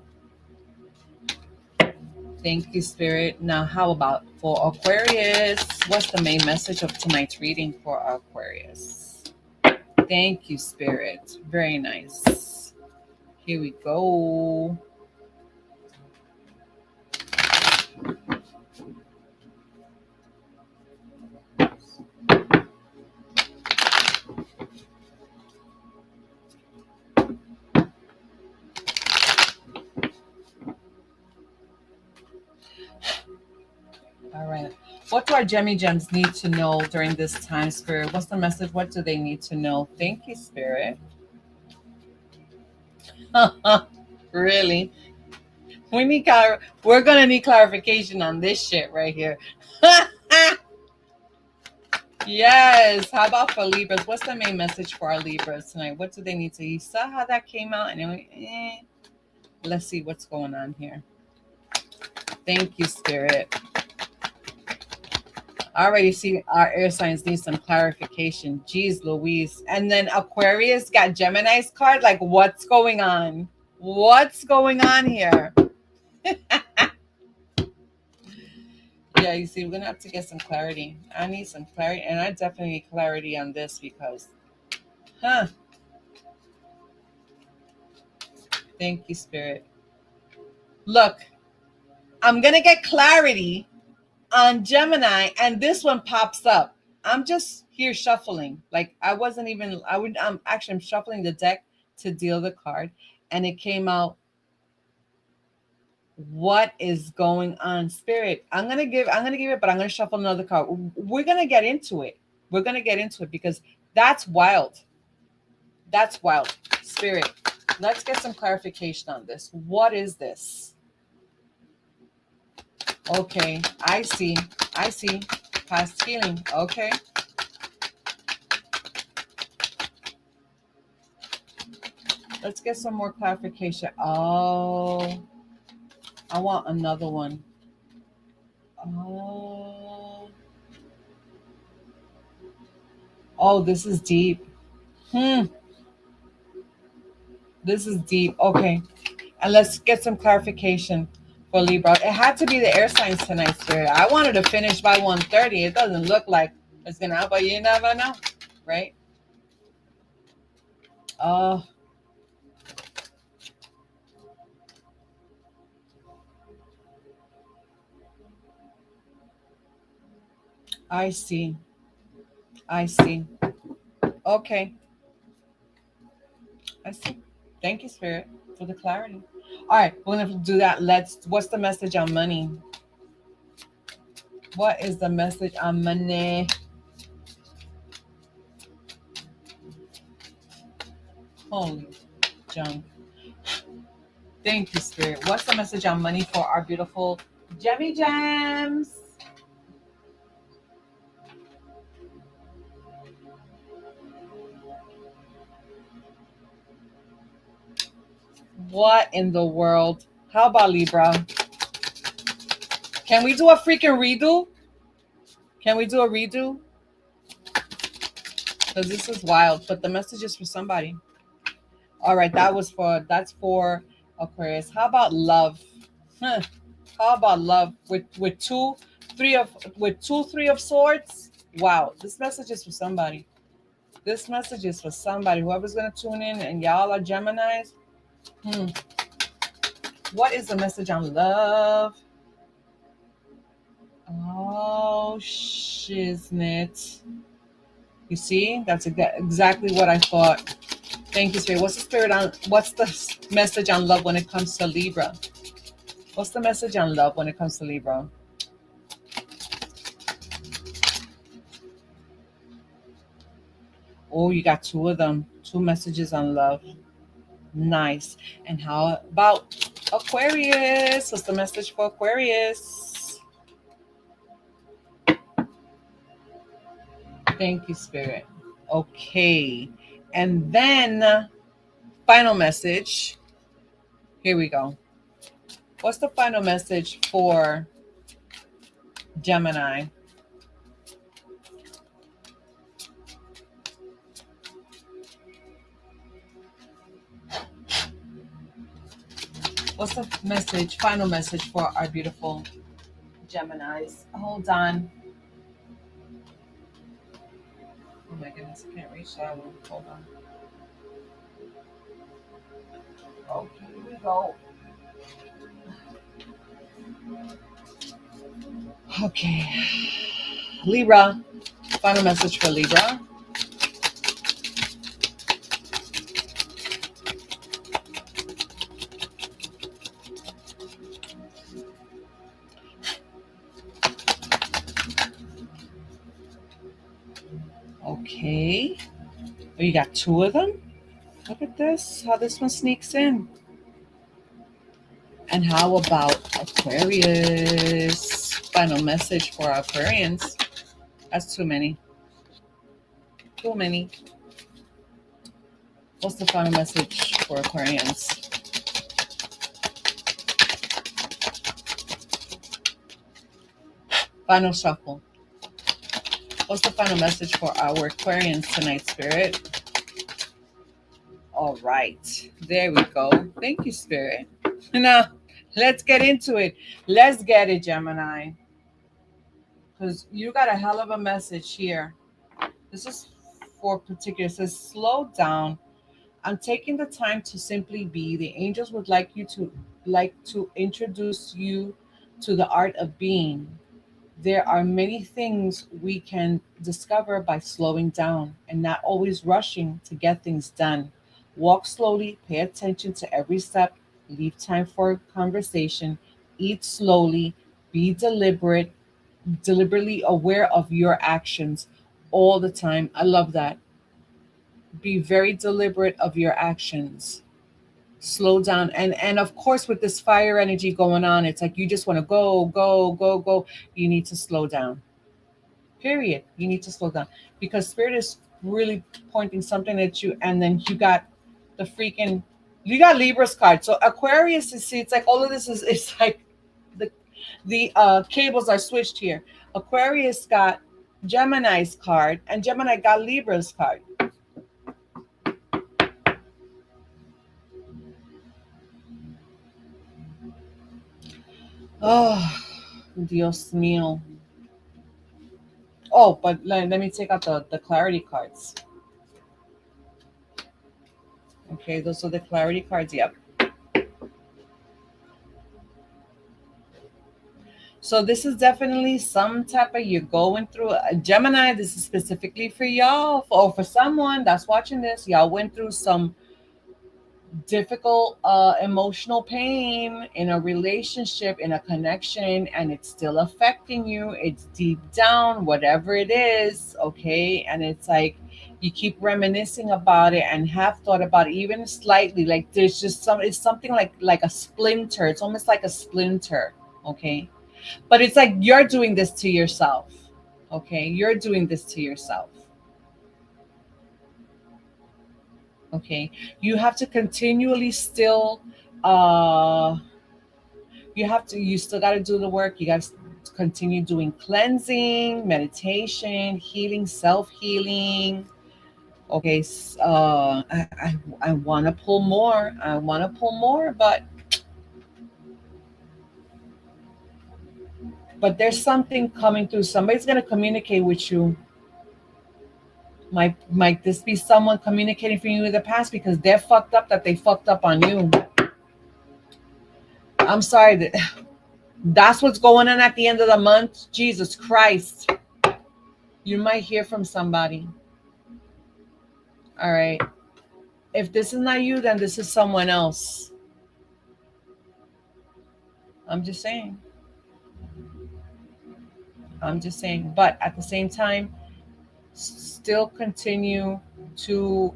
[SPEAKER 2] Thank you, Spirit. Now, how about for Aquarius? What's the main message of tonight's reading for Aquarius? Thank you, Spirit. Very nice. Here we go. All right. What do our Gemmy Gems need to know during this time, Spirit? What's the message? What do they need to know? Thank you, Spirit. Really? We're gonna need clarification on this shit right here. Yes. How about for Libras? What's the main message for our Libras tonight? What do they need to? You saw how that came out, and let's see what's going on here. Thank you, Spirit. I already see our air signs need some clarification. Jeez Louise. And then Aquarius got Gemini's card. Like, what's going on? What's going on here? Yeah, you see, we're going to have to get some clarity. I need some clarity. And I definitely need clarity on this because, Thank you, Spirit. Look, I'm going to get clarity on Gemini, and this one pops up. I'm just here shuffling. Like I'm shuffling the deck to deal the card, and it came out. What is going on, Spirit? I'm gonna give it, but I'm gonna shuffle another card. We're gonna get into it. Because that's wild. That's wild, Spirit. Let's get some clarification on this. What is this? Okay, I see. Past healing. Okay. Let's get some more clarification. Oh, I want another one. Oh, this is deep. This is deep. Okay. And let's get some clarification for Libra. It had to be the air signs tonight, Spirit. I wanted to finish by 1:30. It doesn't look like it's going to, but you never know, right? Oh, I see. I see. Okay, I see. Thank you, Spirit, for the clarity. All right, we're gonna do that. Let's. What's the message on money? What is the message on money? Holy junk. Thank you, Spirit. What's the message on money for our beautiful Jemmy Gems? What in the world? How about Libra? Can we do a freaking redo? Can we do a redo? Because this is wild. But the message is for somebody. All right, that's for Aquarius. How about love? Huh. How about love with three of swords? Wow, this message is for somebody. This message is for somebody. Whoever's gonna tune in and y'all are Geminis. Hmm. What is the message on love? Oh shiznit. You see? That's exactly what I thought. Thank you, Spirit. What's the message on love when it comes to Libra? What's the message on love when it comes to Libra? Oh, you got two of them. Two messages on love. Nice. And how about Aquarius? What's the message for Aquarius? Thank you, Spirit. Okay. And then final message. Here we go. What's the final message for Gemini? What's the final message for our beautiful Geminis? Hold on. Oh my goodness, I can't reach that one. Hold on. Okay, here we go. Okay. Libra. Final message for Libra. Okay. Oh, you got two of them? Look at this, how this one sneaks in. And how about Aquarius? Final message for Aquarians. That's too many. Too many. What's the final message for Aquarians? Final shuffle. What's the final message for our Aquarians tonight, Spirit? All right. There we go. Thank you, Spirit. Now, let's get into it. Let's get it, Gemini. Because you got a hell of a message here. This is for particular. It says, slow down. I'm taking the time to simply be. The angels would like to introduce you to the art of being. There are many things we can discover by slowing down and not always rushing to get things done. Walk slowly, pay attention to every step, leave time for conversation, eat slowly, be deliberately aware of your actions all the time. I love that. Be very deliberate of your actions. Slow down. And of course, with this fire energy going on, it's like you just want to go, go, go, go. You need to slow down. Period. You need to slow down because spirit is really pointing something at you, and then you got the freaking you got Libra's card. So Aquarius is see, it's like all of this is it's like the cables are switched here. Aquarius got Gemini's card, and Gemini got Libra's card. Oh, Dios mío. Oh, but let me take out the clarity cards. Okay, those are the clarity cards. Yep. So this is definitely some type of you're going through Gemini. This is specifically for y'all or for someone that's watching this. Y'all went through some difficult emotional pain in a relationship, in a connection, and it's still affecting you. It's deep down, whatever it is, okay? And it's like you keep reminiscing about it and have thought about it even slightly. Like there's just some, it's something like a splinter. It's almost like a splinter, okay? But it's like you're doing this to yourself, okay? You're doing this to yourself. Okay, you have to continually still uh you still got to do the work. You got to continue doing cleansing, meditation, healing, self-healing. Okay, I want to pull more. I want to pull more, but there's something coming through. Somebody's going to communicate with you. Might this be someone communicating for you in the past because they're fucked up that they fucked up on you? I'm sorry that that's what's going on at the end of the month. Jesus Christ. You might hear from somebody. All right. If this is not you, then this is someone else. I'm just saying. I'm just saying. But at the same time, still continue to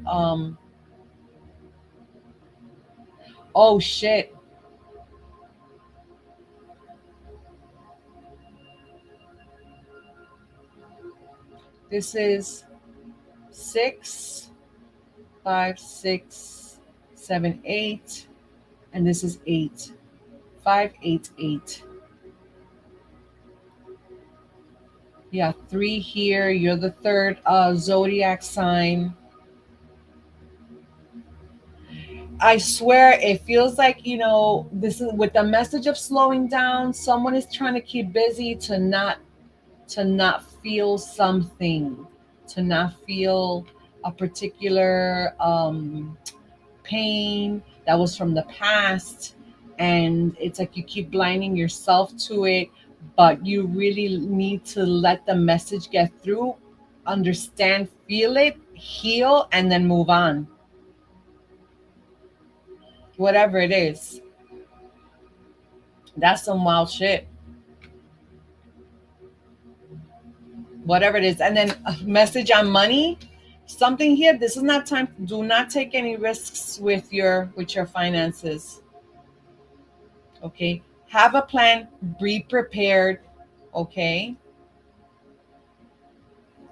[SPEAKER 2] oh shit. This is 6, 5, 6, 7, 8. And this is 8. 5, 8, 8. Yeah, 3 here. You're the third zodiac sign. I swear it feels like, this is with the message of slowing down, someone is trying to keep busy to not feel something, to not feel a particular pain that was from the past. And it's like you keep blinding yourself to it, but you really need to let the message get through, understand, feel it, heal, and then move on. Whatever it is, that's some wild shit. Whatever it is. And then a message on money. Something here. This is not time. Do not take any risks with your finances. Okay. Have a plan. Be prepared. Okay.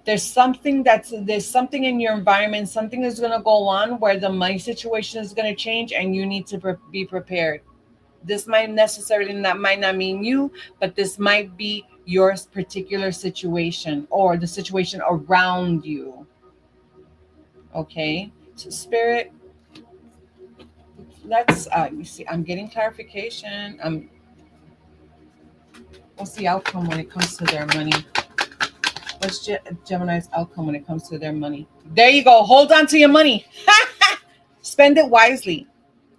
[SPEAKER 2] There's something in your environment. Something is gonna go on where the money situation is gonna change, and you need to be prepared. This might not mean you, but this might be your particular situation or the situation around you. Okay, so spirit, let's you see, I'm getting clarification. What's the outcome when it comes to their money? What's Gemini's outcome when it comes to their money? There you go. Hold on to your money. Spend it wisely.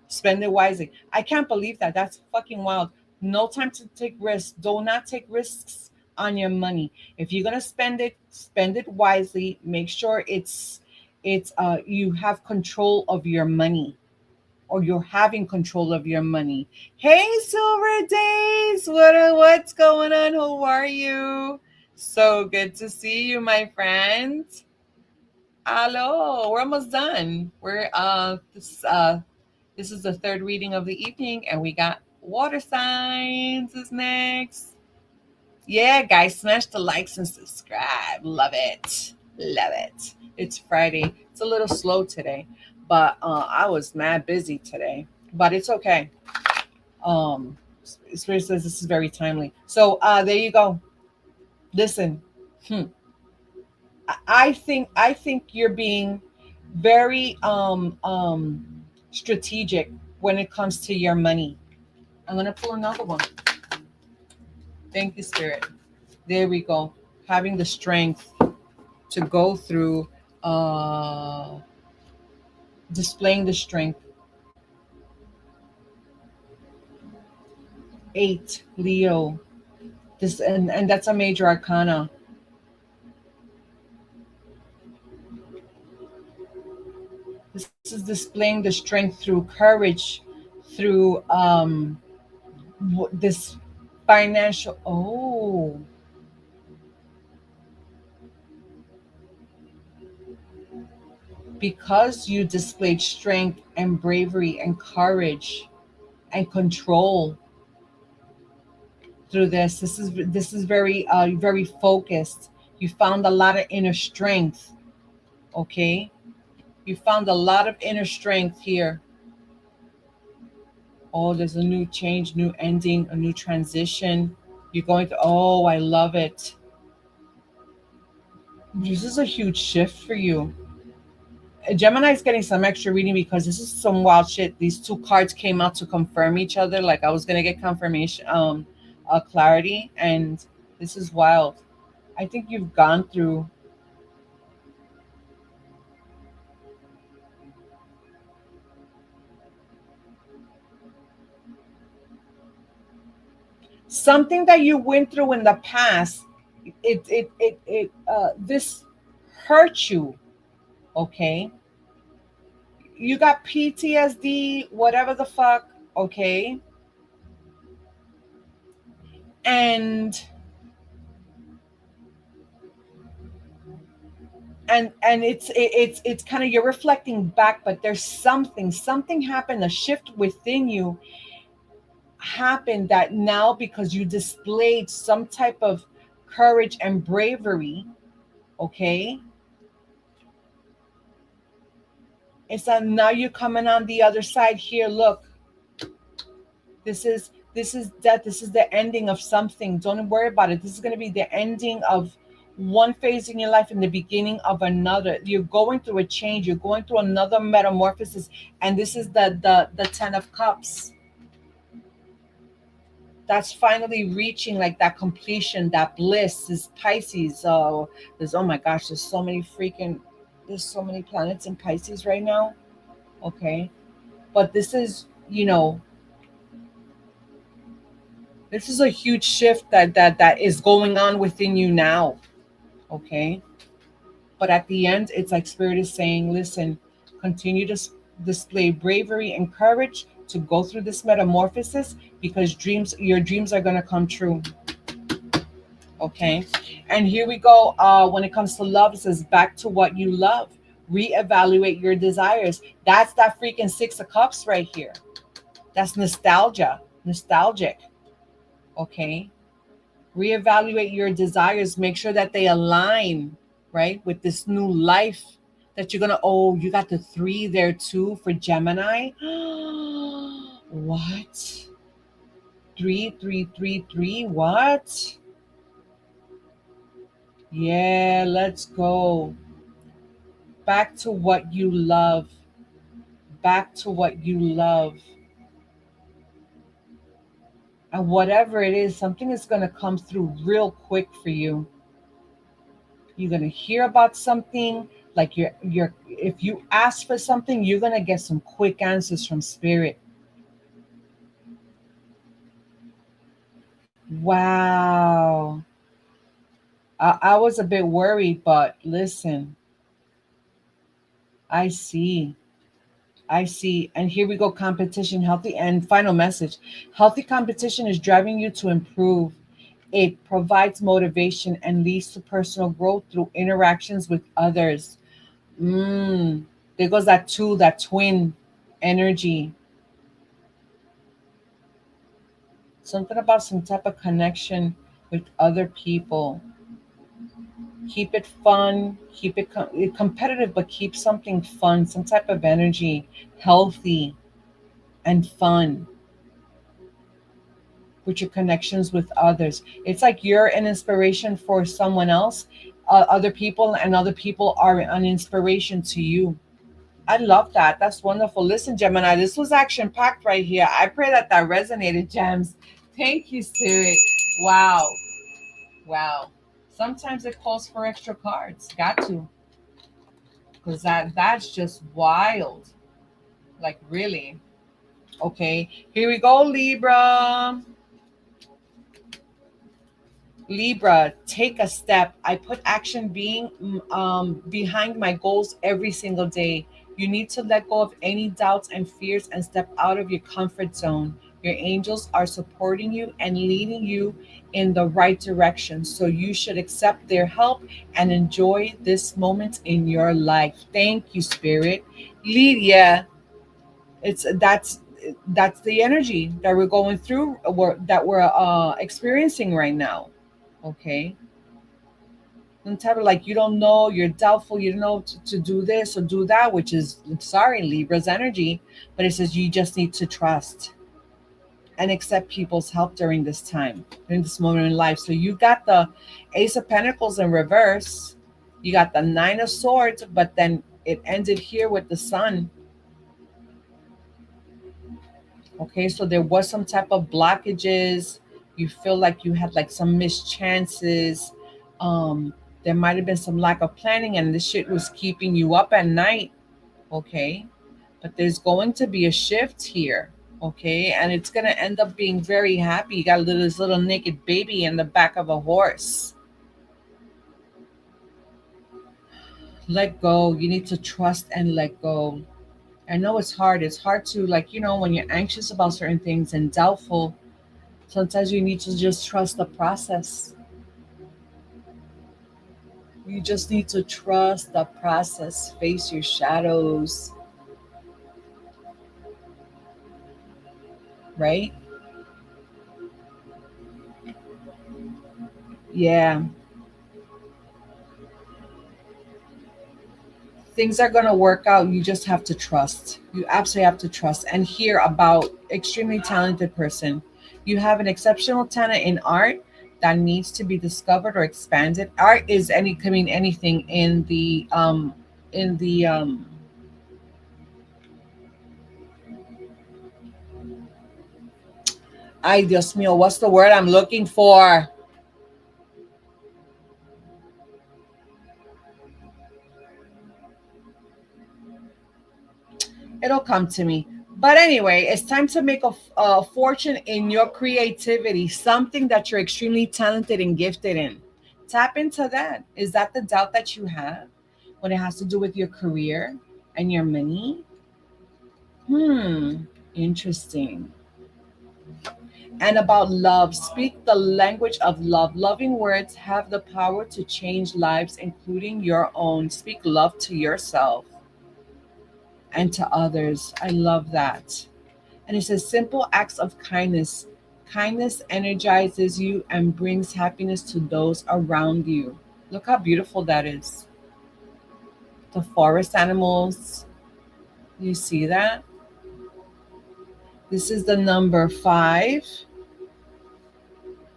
[SPEAKER 2] Spend it wisely. I can't believe that. That's fucking wild. No time to take risks. Do not take risks on your money. If you're gonna spend it wisely. Make sure it's you have control of your money, or you're having control of your money. Hey, Silver Days, what's going on? How are you? So good to see you, my friend. Hello, we're almost done. This is the third reading of the evening, and we got water signs is next. Yeah, guys, smash the likes and subscribe. Love it. Love it. It's Friday. It's a little slow today, but I was mad busy today. But it's okay. Um, Spirit says this is very timely. So there you go. Listen, hmm. I think you're being very strategic when it comes to your money. I'm gonna pull another one. Thank you, Spirit. There we go. Having the strength to go through displaying the strength. 8, Leo. This and that's a major arcana. This is displaying the strength through courage, through this financial. Oh, because you displayed strength and bravery and courage and control through this. This is very very focused. You found a lot of inner strength. Okay, you found a lot of inner strength here. Oh, there's a new change, new ending, a new transition. You're going to, oh, I love it. This is a huge shift for you. Gemini is getting some extra reading because this is some wild shit. These two cards came out to confirm each other. Like I was gonna get confirmation, clarity, and this is wild. I think you've gone through something that you went through in the past. This hurt you. Okay, you got PTSD, whatever the fuck. Okay, and it's kind of you're reflecting back, but there's something happened, a shift within you happened that now because you displayed some type of courage and bravery. Okay, it's that now you're coming on the other side here. Look, this is the ending of something. Don't worry about it. This is going to be the ending of one phase in your life and the beginning of another. You're going through a change, you're going through another metamorphosis, and this is the 10 of cups. That's finally reaching like that completion, that bliss is Pisces. So there's, oh my gosh, there's so many planets in Pisces right now. Okay, but this is a huge shift that is going on within you now. Okay, but at the end it's like spirit is saying, listen, continue to display bravery and courage to go through this metamorphosis, because your dreams are going to come true. Okay, and here we go. When it comes to love, it says back to what you love, reevaluate your desires. That's that freaking 6 of cups right here. That's nostalgic. Okay, reevaluate your desires, make sure that they align, right, with this new life that you're gonna. Oh, you got the 3 there too for Gemini. What? 3 3 3 3, what? Yeah, let's go back to what you love, back to what you love. And whatever it is, something is going to come through real quick for you. You're going to hear about something, like you're if you ask for something, you're going to get some quick answers from spirit. Wow. I was a bit worried, but listen, I see. I see. And here we go, competition, healthy, and final message. Healthy competition is driving you to improve. It provides motivation and leads to personal growth through interactions with others. Mm, there goes that two, that twin energy. Something about some type of connection with other people. Keep it fun, keep it competitive, but keep something fun, some type of energy, healthy and fun with your connections with others. It's like you're an inspiration for someone else, other people, and other people are an inspiration to you. I love that. That's wonderful. Listen, Gemini, this was action packed right here. I pray that that resonated, Gems. Thank you, Spirit. Wow. Wow. Sometimes it calls for extra cards. Got to. Because that's just wild. Like, really? Okay, here we go, Libra. Libra, take a step. I put action being behind my goals every single day. You need to let go of any doubts and fears and step out of your comfort zone. Your angels are supporting you and leading you in the right direction. So you should accept their help and enjoy this moment in your life. Thank you, Spirit. Lydia, it's that's the energy that we're going through, that we're experiencing right now. Okay, and tell her like you don't know, you're doubtful, you don't know to do this or do that, which is, sorry, Libra's energy. But it says you just need to trust and accept people's help during this time, during this moment in life. So you got the Ace of Pentacles in reverse, you got the Nine of Swords, but then it ended here with the Sun. Okay, so there was some type of blockages. You feel like you had like some missed chances. Um, there might have been some lack of planning, and this shit was keeping you up at night. Okay, but there's going to be a shift here. Okay, and it's gonna end up being very happy. You got this little naked baby in the back of a horse. Let go. You need to trust and let go. I know it's hard. It's hard to, like, when you're anxious about certain things and doubtful. Sometimes you need to just trust the process. You just need to trust the process. Face your shadows, right? Yeah. Things are going to work out. You just have to trust. You absolutely have to trust. And hear about extremely talented person. You have an exceptional talent in art that needs to be discovered or expanded. Art is any, I mean, anything in the ay Dios mío, what's the word I'm looking for? It'll come to me. But anyway, it's time to make a fortune in your creativity, something that you're extremely talented and gifted in. Tap into that. Is that the doubt that you have when it has to do with your career and your money? Interesting. And about love, speak the language of love. Loving words have the power to change lives, including your own. Speak love to yourself and to others. I love that. And it says simple acts of kindness. Kindness energizes you and brings happiness to those around you. Look how beautiful that is. The forest animals. You see that? This is the number 5.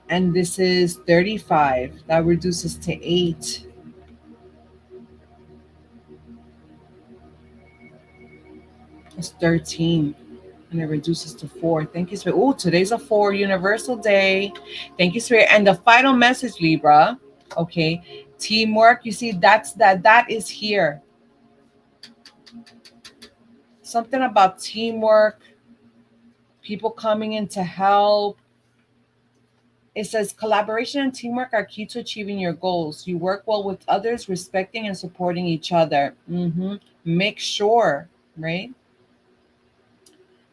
[SPEAKER 2] And this is 35. That reduces to 8. It's 13. And it reduces to 4. Thank you, Spirit. Oh, today's a 4 universal day. Thank you, Spirit. And the final message, Libra. Okay. Teamwork. You see, that is here. Something about teamwork, people coming in to help. It says collaboration and teamwork are key to achieving your goals. You work well with others, respecting and supporting each other. Make sure, right,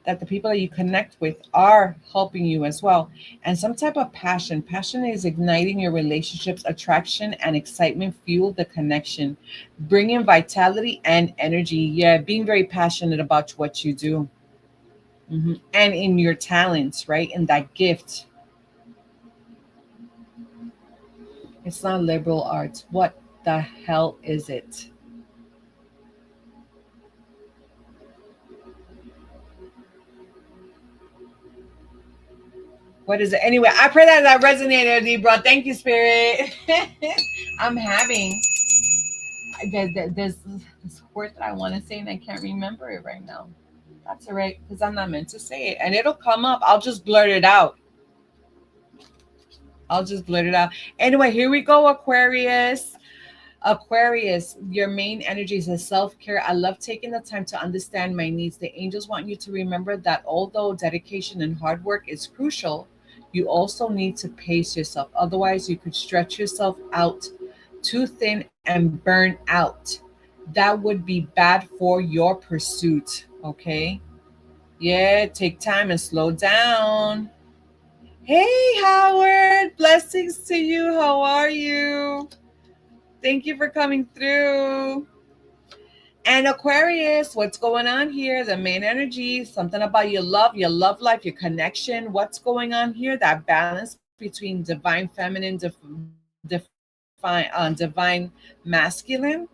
[SPEAKER 2] that the people that you connect with are helping you as well. And some type of passion. Passion is igniting your relationships. Attraction and excitement fuel the connection, bringing vitality and energy. Yeah, being very passionate about what you do. And in your talents, right? In that gift. It's not liberal arts. What the hell is it? What is it? Anyway, I pray that that resonated, Libra. Thank you, Spirit. I'm having there's this word that I want to say and I can't remember it right now. That's all right, because I'm not meant to say it, and it'll come up. I'll just blurt it out. I'll just blurt it out. Anyway, here we go, Aquarius. Aquarius, your main energy is a self care. I love taking the time to understand my needs. The angels want you to remember that although dedication and hard work is crucial, you also need to pace yourself. Otherwise, you could stretch yourself out too thin and burn out. That would be bad for your pursuit. Okay? Yeah, take time and slow down. Hey, Howard. Blessings to you. How are you? Thank you for coming through. And Aquarius, what's going on here? The main energy, something about your love life, your connection. What's going on here? That balance between divine feminine, divine masculine.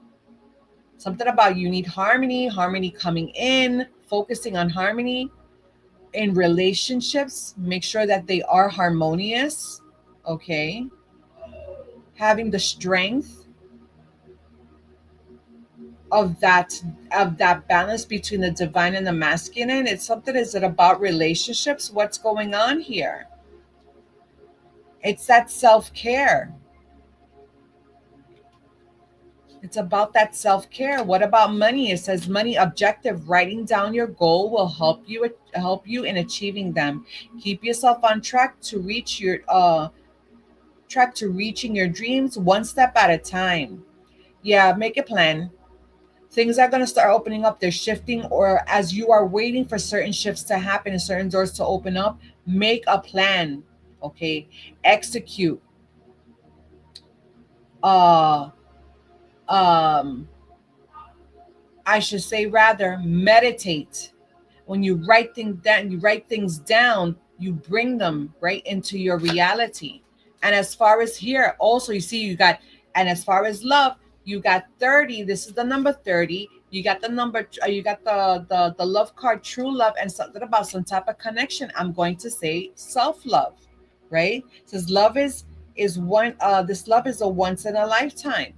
[SPEAKER 2] Something about you need harmony, harmony coming in, focusing on harmony in relationships. Make sure that they are harmonious. Okay. Having the strength of that of that balance between the divine and the masculine. It's something. Is it about relationships? What's going on here? It's that self-care. It's about that self-care. What about money? It says money objective. Writing down your goal will help you in achieving them. Keep yourself on track to reaching your dreams one step at a time. Yeah, make a plan. Things are going to start opening up. They're shifting, or as you are waiting for certain shifts to happen and certain doors to open up, make a plan. Okay, execute. Uh, um, I should say rather meditate. When you write things down, you bring them right into your reality. And as far as here, also you see you got, and as far as love, you got 30. This is the number 30. You got the number, you got the love card, true love, and something about some type of connection. I'm going to say self-love, right? It says love is one this love is a once in a lifetime.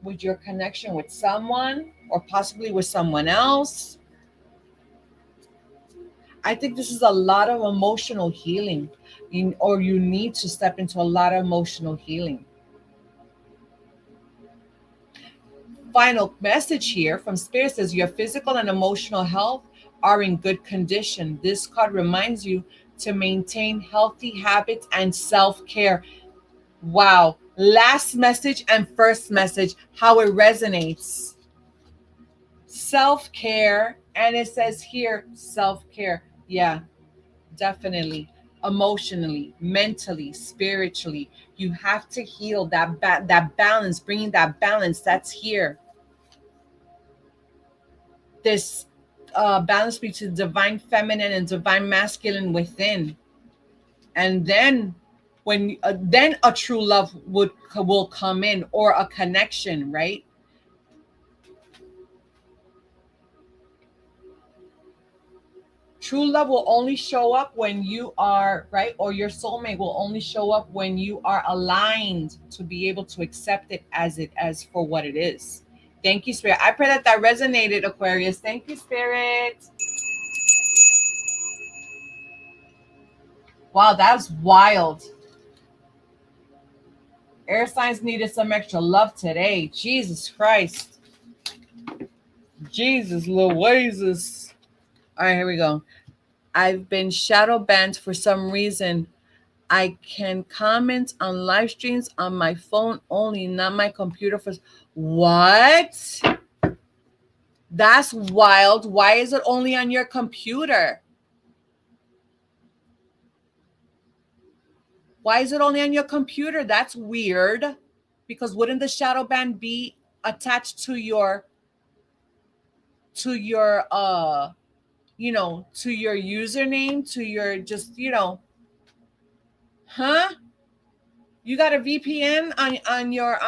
[SPEAKER 2] With your connection with someone or possibly with someone else, I think this is a lot of emotional healing, or you need to step into a lot of emotional healing. Final message here from Spirit says your physical and emotional health are in good condition. This card reminds you to maintain healthy habits and self care. Wow. Last message and first message, how it resonates. Self care. And it says here, self care. Yeah, definitely. Emotionally, mentally, spiritually, you have to heal that balance. Bringing that balance, that's here. This balance between divine feminine and divine masculine within, and then when then a true love will come in, or a connection, right? True love will only show up when you are right, or your soulmate will only show up when you are aligned to be able to accept it as for what it is. Thank you, Spirit. I pray that that resonated, Aquarius. Thank you, Spirit. Wow, that was wild. Air signs needed some extra love today. Jesus Christ. Jesus Louises. All right, here we go. I've been shadow banned for some reason. I can comment on live streams on my phone only, not my computer. For what? That's wild. Why is it only on your computer? Why is it only on your computer? That's weird. Because wouldn't the shadow ban be attached to your to your username, to your just, huh? You got a VPN on your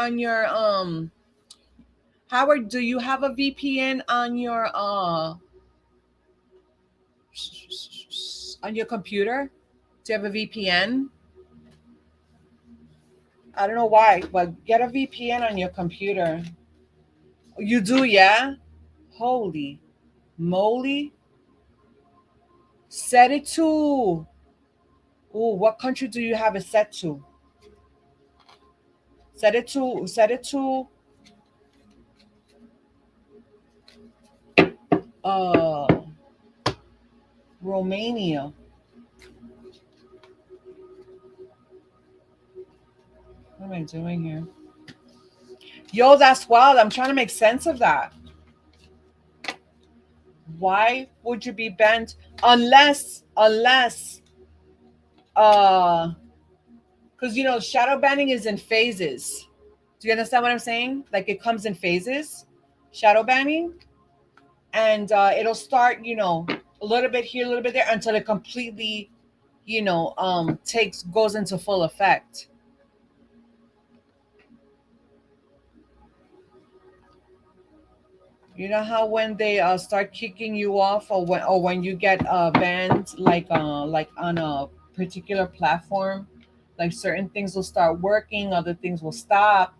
[SPEAKER 2] Howard, do you have a VPN on your computer? Do you have a VPN? I don't know why, but get a VPN on your computer. You do, yeah? Holy moly. Set it to. Oh, what country do you have it set to? Set it to uh Romania. What am I doing here? Yo, that's wild. I'm trying to make sense of that. Why would you be banned unless uh because shadow banning is in phases. Do you understand what I'm saying? Like it comes in phases, shadow banning, and it'll start, a little bit here, a little bit there, until it completely, takes goes into full effect. You know how when they start kicking you off, or when you get banned, like on a particular platform, like certain things will start working, other things will stop.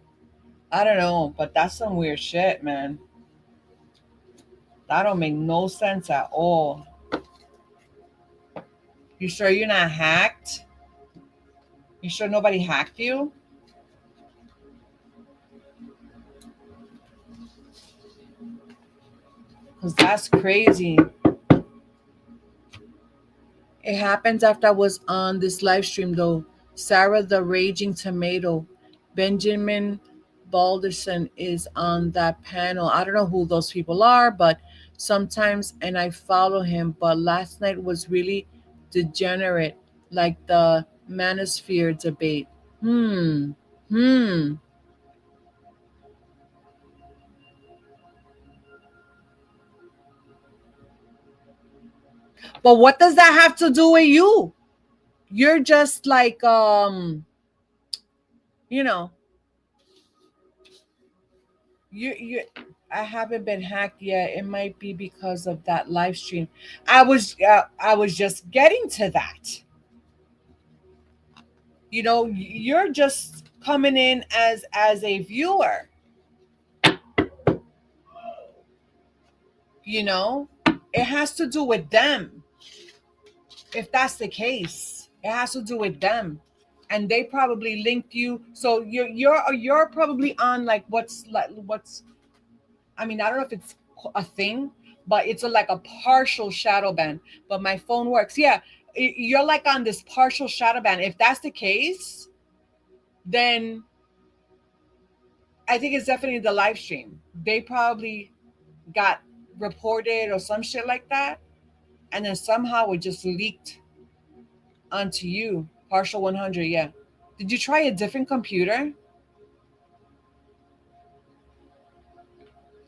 [SPEAKER 2] I don't know, but that's some weird shit, man. That don't make no sense at all. You sure you're not hacked? You sure nobody hacked you? Because that's crazy. It happens after I was on this live stream, though. Sarah the Raging Tomato, Benjamin Balderson is on that panel. I don't know who those people are, but sometimes, and I follow him. But last night was really degenerate, like the manosphere debate. Hmm. Hmm. But what does that have to do with you? You're just like you know, you I haven't been hacked yet. It might be because of that live stream. I was just getting to that. You're just coming in as a viewer, you know? It has to do with them. If that's the case, it has to do with them. And they probably linked you. So you're probably on like what's I mean, I don't know if it's a thing, but it's like a partial shadow ban. But my phone works. Yeah, you're like on this partial shadow ban. If that's the case, then I think it's definitely the live stream. They probably got reported or some shit like that, and then somehow it just leaked onto you. Partial 100. Yeah. Did you try a different computer,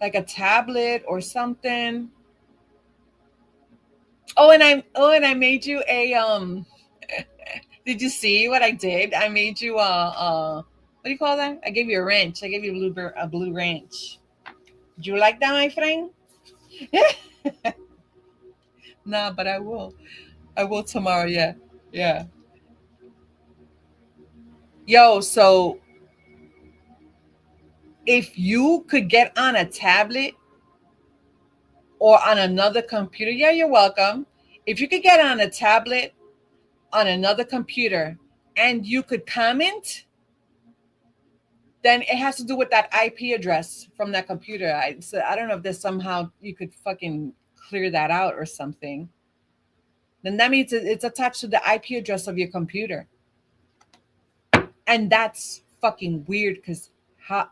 [SPEAKER 2] like a tablet or something? Oh, and I made you a Did you see what I did? I made you what do you call that? I gave you a wrench. I gave you a blue wrench. Do you like that, my friend? Nah, but I will. I will tomorrow. Yeah, yeah. Yo, so if you could get on a tablet or on another computer, yeah, you're welcome. If you could get on a tablet on another computer and you could comment, then it has to do with that IP address from that computer. I don't know if there's somehow you could fucking clear that out or something. Then that means it's attached to the IP address of your computer, and that's fucking weird. Because how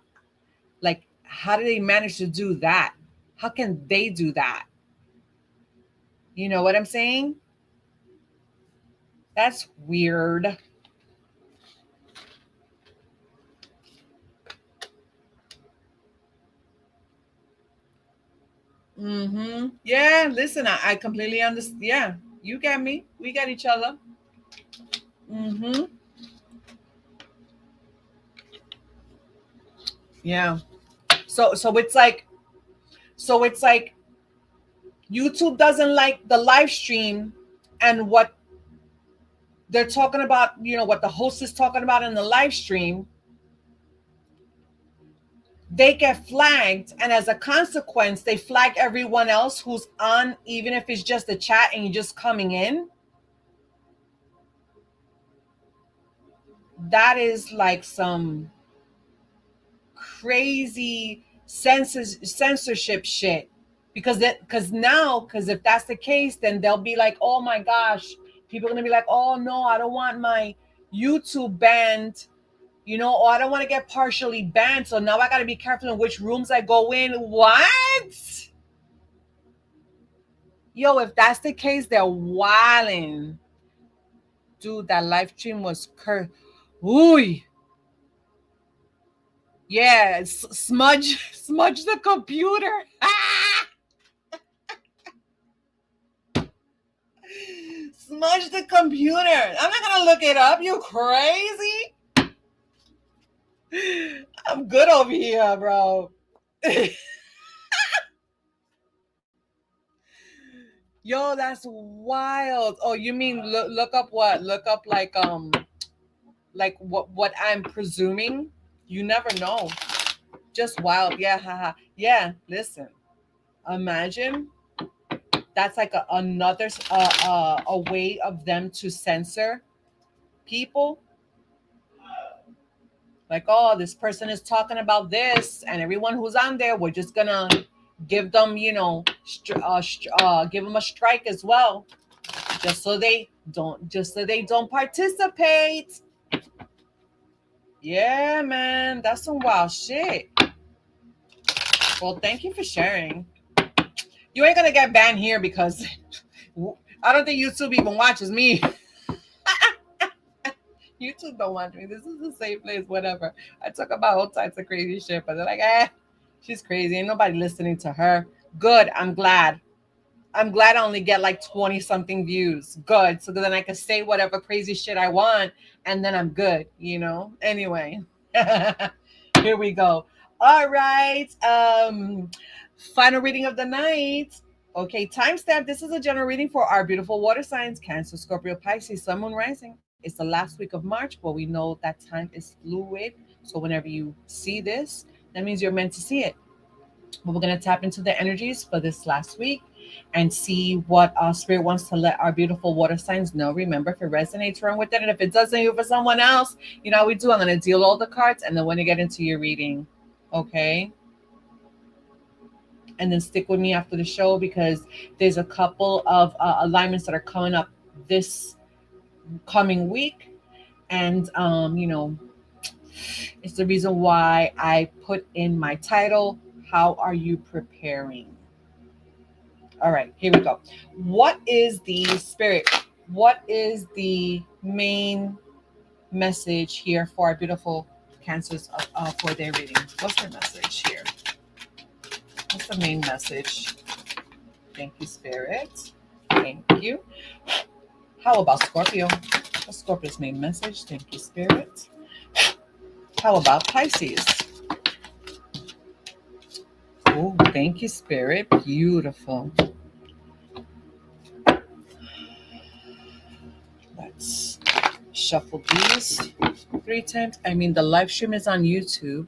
[SPEAKER 2] do they manage to do that? How can they do that? You know what I'm saying? That's weird. Yeah, listen, I completely understand. Yeah, you get me. We got each other. Mm-hmm. Yeah. So it's like YouTube doesn't like the live stream and what they're talking about, what the host is talking about in the live stream, they get flagged. And as a consequence, they flag everyone else who's on, even if it's just a chat and you're just coming in. That is like some crazy censorship shit. Because if that's the case, then they'll be like, oh my gosh, people are gonna be like, oh no, I don't want my YouTube banned, or I don't want to get partially banned. So now I gotta be careful in which rooms I go in. What? Yo, if that's the case, they're wilding. Dude, that live stream was Ooh. Yeah, smudge the computer. Smudge the computer. I'm not gonna look it up. You crazy? I'm good over here, bro. Yo, that's wild. Oh, you mean look up what? Look up like what I'm presuming? You never know. Just wild. Yeah, haha. Yeah, listen. Imagine that's like another a way of them to censor people. Like, oh, this person is talking about this, and everyone who's on there, we're just gonna give them, give them a strike as well, just so they don't participate. Yeah, man, that's some wild shit. Well, thank you for sharing. You ain't gonna get banned here because I don't think YouTube even watches me. YouTube don't watch me. This is a safe place, whatever. I talk about all types of crazy shit, but they're like, she's crazy. Ain't nobody listening to her. Good. I'm glad. I only get like 20 something views. Good. So then I can say whatever crazy shit I want and then I'm good, Anyway. Here we go. All right. Final reading of the night. Okay, timestamp. This is a general reading for our beautiful water signs, Cancer, Scorpio, Pisces, Sun, Moon, Rising. It's the last week of March, but we know that time is fluid. So whenever you see this, that means you're meant to see it. But we're going to tap into the energies for this last week and see what our spirit wants to let our beautiful water signs know. Remember, if it resonates, run with it. And if it doesn't, you for someone else, you know how we do. I'm going to deal all the cards and then when you get into your reading, okay? And then stick with me after the show because there's a couple of alignments that are coming up this coming week. And, it's the reason why I put in my title, How Are You Preparing? All right, here we go. What is the spirit? What is the main message here for our beautiful Cancers for their reading? What's the message here? What's the main message? Thank you, Spirit. Thank you. How about Scorpio? What's Scorpio's main message? Thank you, Spirit. How about Pisces? Oh, thank you, Spirit. Beautiful. Let's shuffle these 3 times. I mean, the live stream is on YouTube.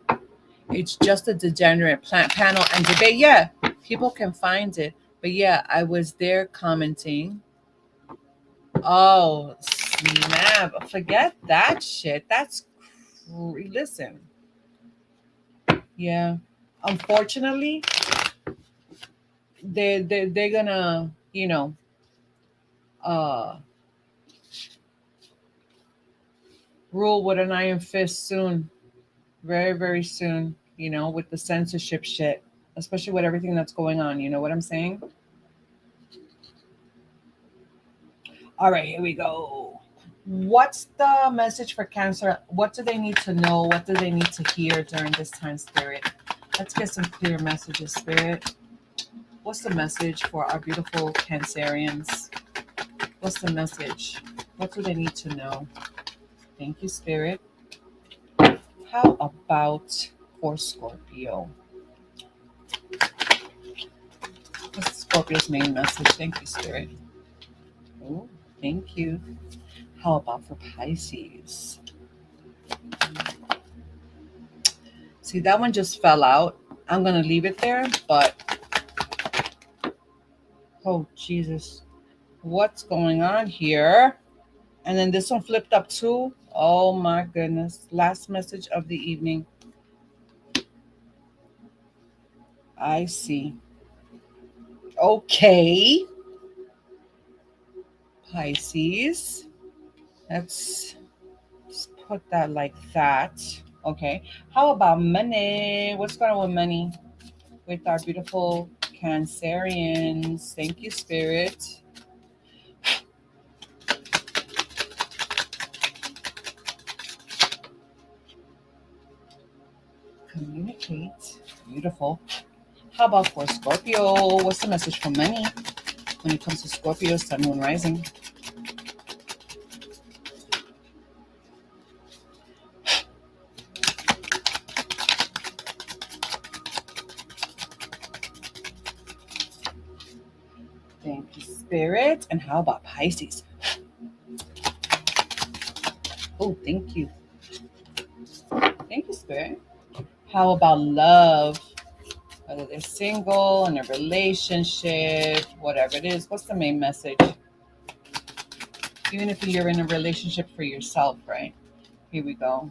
[SPEAKER 2] It's just a degenerate panel and debate. Yeah, people can find it. But yeah, I was there commenting. Oh, snap. Forget that shit. That's listen. Yeah. Unfortunately, they're gonna, rule with an iron fist soon. Very, very soon, with the censorship shit, especially with everything that's going on. You know what I'm saying? All right, here we go. What's the message for Cancer? What do they need to know? What do they need to hear during this time, Spirit? Let's get some clear messages, Spirit. What's the message for our beautiful Cancerians? What's the message? What do they need to know? Thank you, Spirit. How about for Scorpio? What's Scorpio's main message? Thank you, Spirit. Oh, thank you. How about for Pisces? See, that one just fell out. I'm going to leave it there, but oh, Jesus. What's going on here? And then this one flipped up too. Oh, my goodness. Last message of the evening. I see. Okay. Pisces. Let's put that like that. Okay. How about money? What's going on with money with our beautiful Cancerians? Thank you, Spirit. Communicate. Beautiful. How about for Scorpio? What's the message for money when it comes to Scorpio, Sun, Moon, Rising? Thank you, Spirit. And how about Pisces? Oh, thank you. Thank you, Spirit. How about love? Whether they're single, in a relationship, whatever it is, what's the main message? Even if you're in a relationship for yourself, right? Here we go.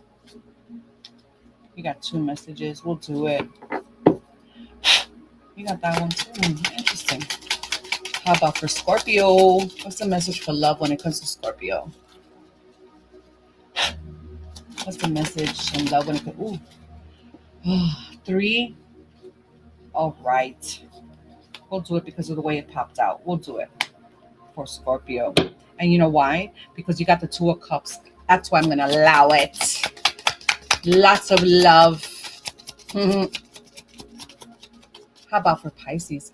[SPEAKER 2] You got two messages. We'll do it. You got that one too. Interesting. How about for Scorpio? What's the message for love when it comes to Scorpio? What's the message in love when it comes? Ooh, three. All right. We'll do it because of the way it popped out. We'll do it for Scorpio. And you know why? Because you got the Two of Cups. That's why I'm going to allow it. Lots of love. How about for Pisces?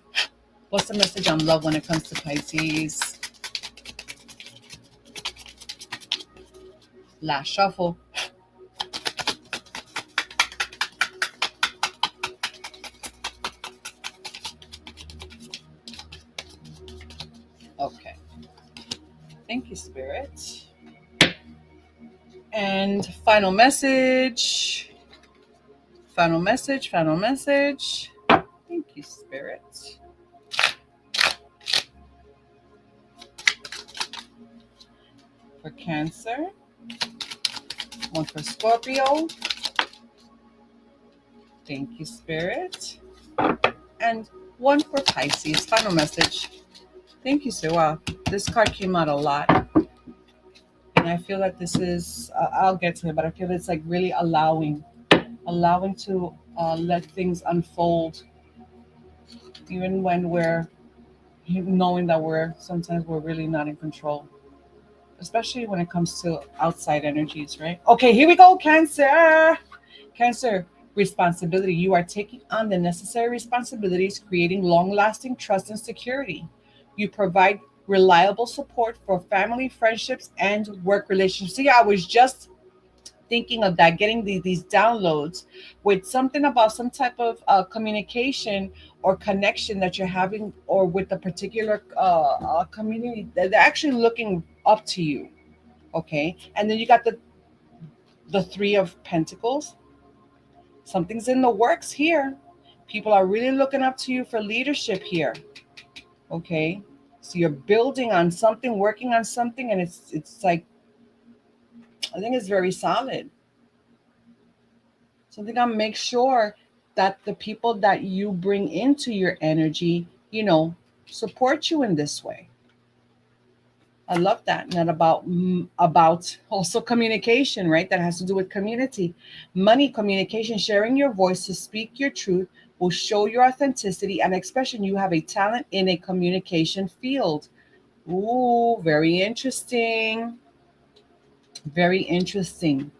[SPEAKER 2] What's the message on love when it comes to Pisces? Last shuffle. Okay. Thank you, Spirit. And final message. Final message. Final message. Thank you, Spirit. For Cancer. One for Scorpio. Thank you, Spirit. And one for Pisces. Final message. Thank you, sir. Wow. This card came out a lot. And I feel that this is, I'll get to it, but I feel it's like really allowing to let things unfold, even when we're knowing that sometimes we're really not in control, especially when it comes to outside energies, right? Okay, here we go, Cancer. Cancer, responsibility. You are taking on the necessary responsibilities, creating long lasting trust and security. You provide reliable support for family, friendships, and work relationships. See, I was just thinking of that, getting these downloads with something about some type of communication or connection that you're having, or with a particular community that they're actually looking up to you. Okay, and then you got the Three of Pentacles. Something's in the works here. People are really looking up to you for leadership here. Okay, so you're building on something, working on something, and it's like, I think it's very solid. So I think I'll make sure that the people that you bring into your energy, support you in this way. I love that. And that about also communication, right? That has to do with community, money, communication, sharing your voice to speak your truth will show your authenticity and expression. You have a talent in a communication field. Ooh, very interesting. Very interesting.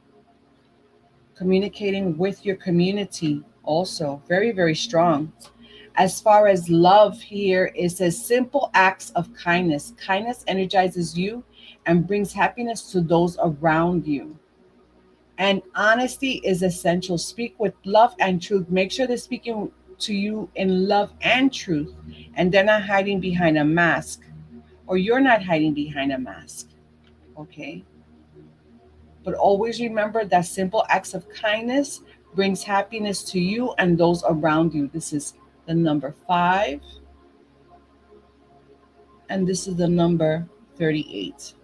[SPEAKER 2] Communicating with your community also very, very strong. As far as love, here it says simple acts of kindness. Kindness energizes you and brings happiness to those around you. And honesty is essential. Speak with love and truth. Make sure they're speaking to you in love and truth, and they're not hiding behind a mask, or you're not hiding behind a mask. Okay, but always remember that simple acts of kindness brings happiness to you and those around you. This is the number 5, and this is the number 38.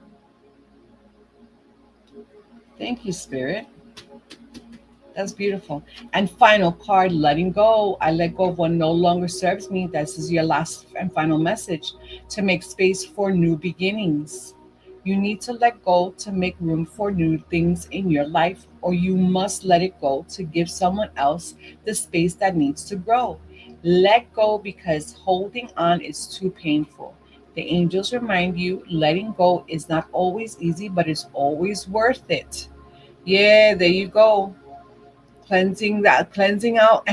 [SPEAKER 2] Thank you, Spirit. That's beautiful. And final card, letting go. I let go of what no longer serves me. This is your last and final message, to make space for new beginnings. You need to let go to make room for new things in your life, or you must let it go to give someone else the space that needs to grow. Let go because holding on is too painful. The angels remind you letting go is not always easy, but it's always worth it. Yeah, there you go. Cleansing out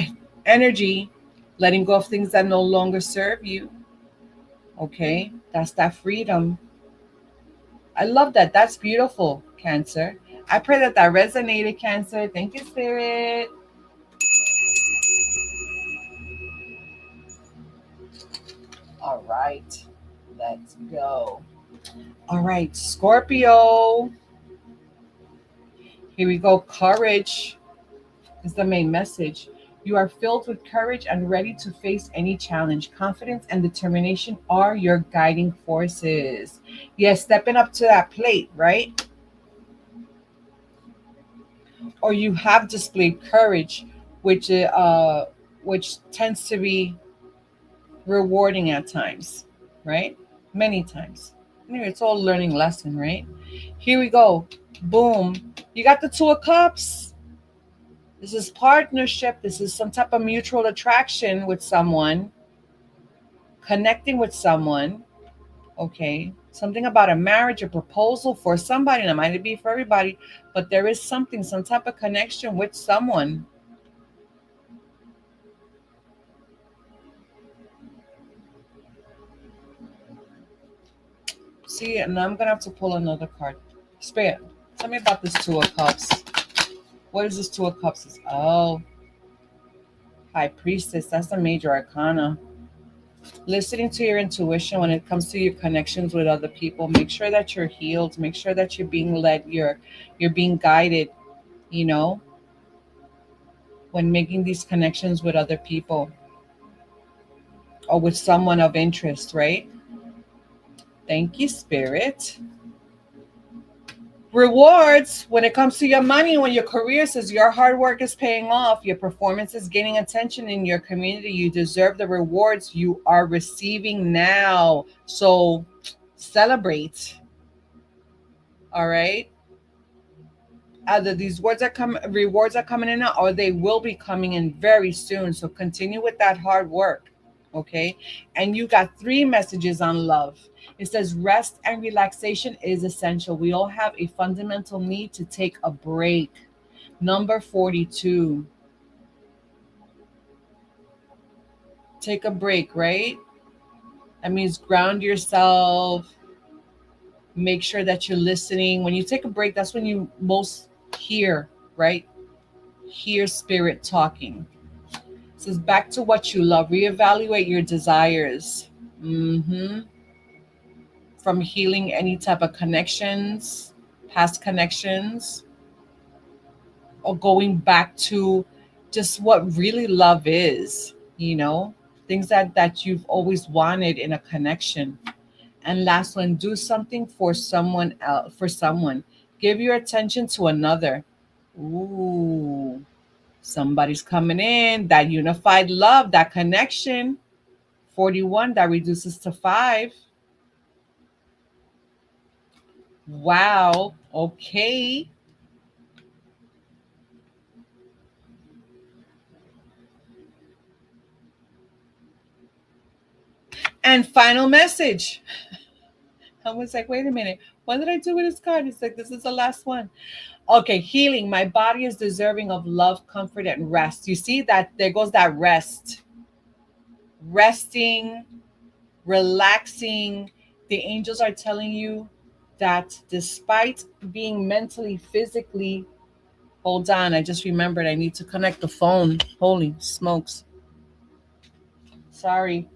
[SPEAKER 2] energy, letting go of things that no longer serve you. Okay, that's that freedom. I love that. That's beautiful, Cancer. I pray that that resonated, Cancer. Thank you, Spirit. All right, let's go. All right, Scorpio. Here we go. Courage is the main message. You are filled with courage and ready to face any challenge. Confidence and determination are your guiding forces. Yes, stepping up to that plate, right? Or you have displayed courage, which uh, which tends to be rewarding at times, right? Many times. Anyway, it's all a learning lesson, right? Here we go. Boom. You got the Two of Cups. This is partnership. This is some type of mutual attraction with someone, connecting with someone. Okay. Something about a marriage, a proposal for somebody. And it might not be for everybody, but there is something, some type of connection with someone. See, and I'm gonna have to pull another card. Spirit, tell me about this Two of Cups. What is this Two of Cups? Oh, High Priestess. That's the major arcana. Listening to your intuition when it comes to your connections with other people. Make sure that you're healed. Make sure that you're being led. You're being guided. You know, when making these connections with other people or with someone of interest, right? Thank you, Spirit. Rewards when it comes to your money, when your career says your hard work is paying off, your performance is gaining attention in your community, you deserve the rewards you are receiving now. So celebrate. All right. Either these rewards are coming in now, or they will be coming in very soon. So continue with that hard work. Okay. And you got three messages on love. It says rest and relaxation is essential. We all have a fundamental need to take a break. Number 42. Take a break, right? That means ground yourself. Make sure that you're listening. When you take a break, that's when you most hear, right? Hear spirit talking. It says back to what you love. Reevaluate your desires. Mm-hmm. From healing any type of connections, past connections, or going back to just what really love is, you know, things that you've always wanted in a connection. And last one, do something for someone else, for someone. Give your attention to another. Ooh, somebody's coming in. That unified love, that connection. 41, that reduces to 5. Wow. Okay. And final message. I was like, wait a minute. What did I do with this card? It's like, this is the last one. Okay, healing. My body is deserving of love, comfort, and rest. You see that there goes that rest. Resting, relaxing. The angels are telling you that despite being mentally, physically, hold on, I just remembered I need to connect the phone. Holy smokes. Sorry.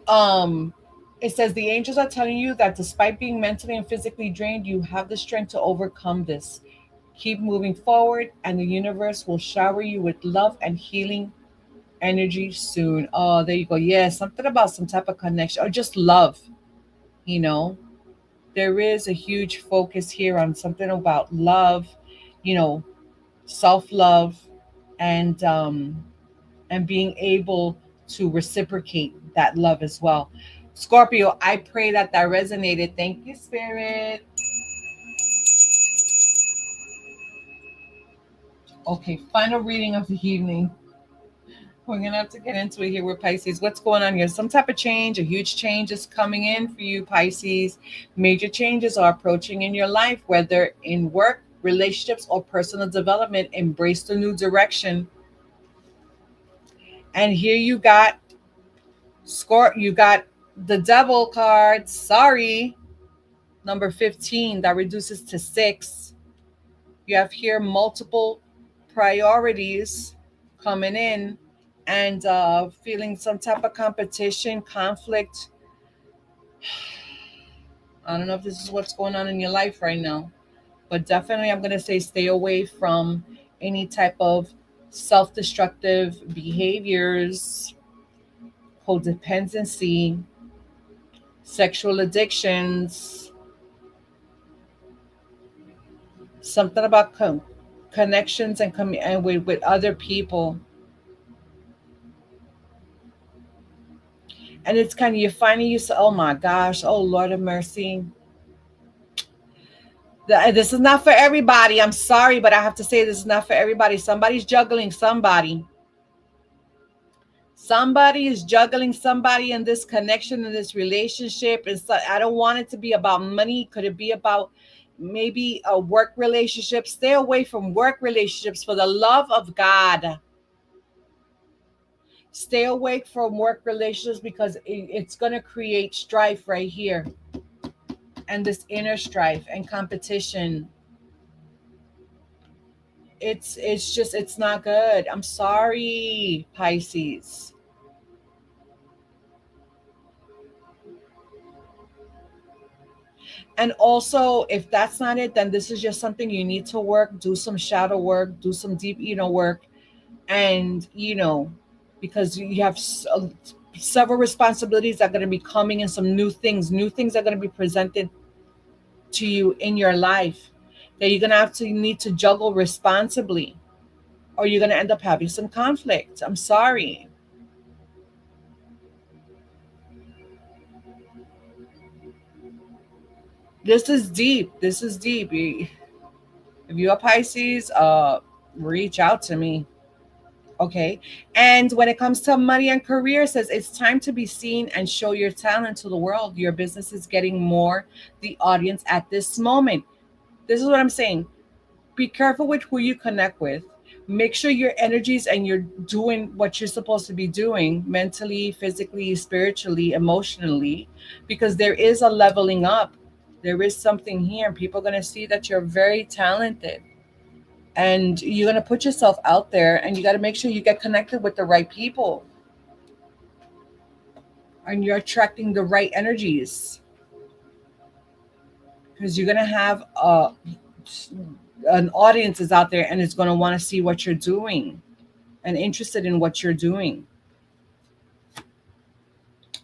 [SPEAKER 2] Um, it says the angels are telling you that despite being mentally and physically drained, you have the strength to overcome this. Keep moving forward, and the universe will shower you with love and healing energy soon. Oh, there you go. Yeah, something about some type of connection or just love. You know, there is a huge focus here on something about love, you know, self love, and and being able to reciprocate that love as well. Scorpio, I pray that that resonated. Thank you, Spirit. Okay, final reading of the evening. We're gonna have to get into it here with Pisces. What's going on here? Some type of change, a huge change is coming in for you, Pisces. Major changes are approaching in your life, whether in work, relationships, or personal development. Embrace the new direction. And here you got the devil card. Sorry. Number 15, that reduces to 6. You have here multiple priorities coming in, and feeling some type of competition, conflict. I don't know if this is what's going on in your life right now, but definitely I'm going to say stay away from any type of self destructive behaviors, codependency, sexual addictions, something about connections and with other people. And it's kind of, you're finding you, oh my gosh, oh Lord of mercy. This is not for everybody. I'm sorry, but I have to say this is not for everybody. Somebody's juggling somebody. Somebody is juggling somebody in this connection, in this relationship. I don't want it to be about money. Could it be about maybe a work relationship? Stay away from work relationships for the love of God. Stay away from work relationships because it's going to create strife right here, and this inner strife and competition. It's just, it's not good. I'm sorry, Pisces. And also, if that's not it, then this is just something you need to work, do some shadow work, do some deep, work. And, because you have several responsibilities that are going to be coming, and some new things are going to be presented to you in your life that you're going to have to need to juggle responsibly, or you're going to end up having some conflict. I'm sorry. This is deep. This is deep. If you're a Pisces, reach out to me. Okay. And when it comes to money and career, it says it's time to be seen and show your talent to the world. Your business is getting more the audience at this moment. This is what I'm saying. Be careful with who you connect with. Make sure your energies and you're doing what you're supposed to be doing mentally, physically, spiritually, emotionally, because there is a leveling up. There is something here. People are going to see that you're very talented, and you're going to put yourself out there, and you got to make sure you get connected with the right people, and you're attracting the right energies, because you're going to have an audience is out there, and it's going to want to see what you're doing and interested in what you're doing.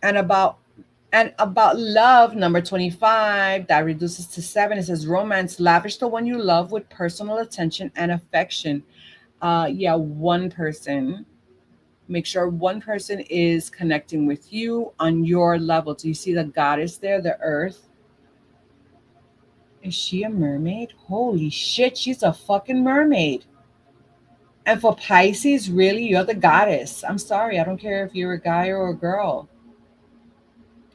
[SPEAKER 2] And about love, number 25, that reduces to 7. It says romance, lavish the one you love with personal attention and affection. Yeah, one person. Make sure one person is connecting with you on your level. Do you see the goddess there, the earth? Is she a mermaid? Holy shit, she's a fucking mermaid. And for Pisces, really, you're the goddess. I'm sorry, I don't care if you're a guy or a girl.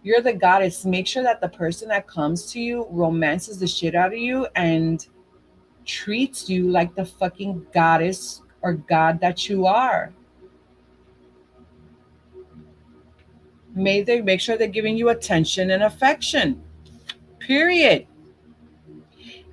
[SPEAKER 2] You're the goddess. Make sure that the person that comes to you romances the shit out of you and treats you like the fucking goddess or god that you are. May they make sure they're giving you attention and affection. Period.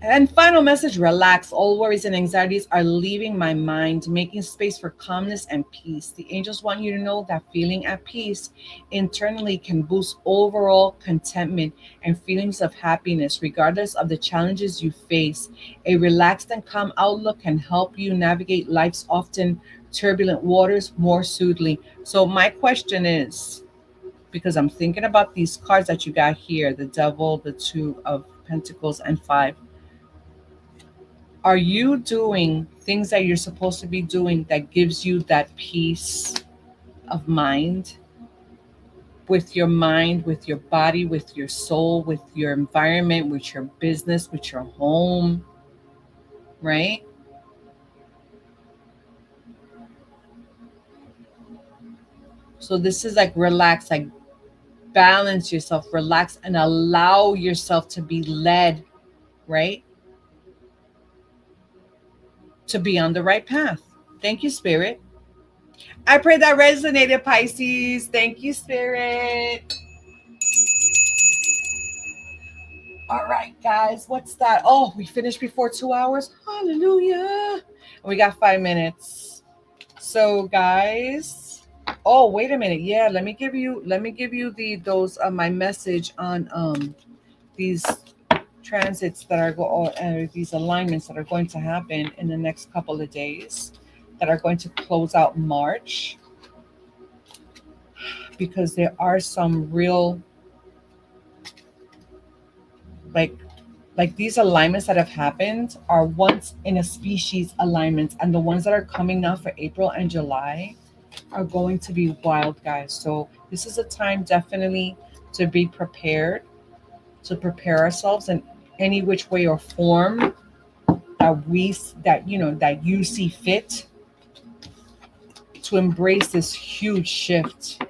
[SPEAKER 2] And final message, relax. All worries and anxieties are leaving my mind, making space for calmness and peace. The angels want you to know that feeling at peace internally can boost overall contentment and feelings of happiness, regardless of the challenges you face. A relaxed and calm outlook can help you navigate life's often turbulent waters more smoothly. So, my question is, because I'm thinking about these cards that you got here, the Devil, the Two of Pentacles, and Five. Are you doing things that you're supposed to be doing that gives you that peace of mind, with your body, with your soul, with your environment, with your business, with your home, right? So this is like relax, like balance yourself, relax, and allow yourself to be led, right? To be on the right path. Thank you, Spirit. I pray that resonated, Pisces. Thank you, Spirit. All right, guys, what's that? Oh, we finished before 2 hours. Hallelujah. We got 5 minutes. So, guys. Oh, wait a minute. Yeah, let me give you those my message on these transits that are these alignments that are going to happen in the next couple of days, that are going to close out March, because there are some real, like these alignments that have happened are once in a species alignments, and the ones that are coming now for April and July are going to be wild, guys. So this is a time definitely to be prepared, to prepare ourselves in any which way or form that you see fit, to embrace this huge shift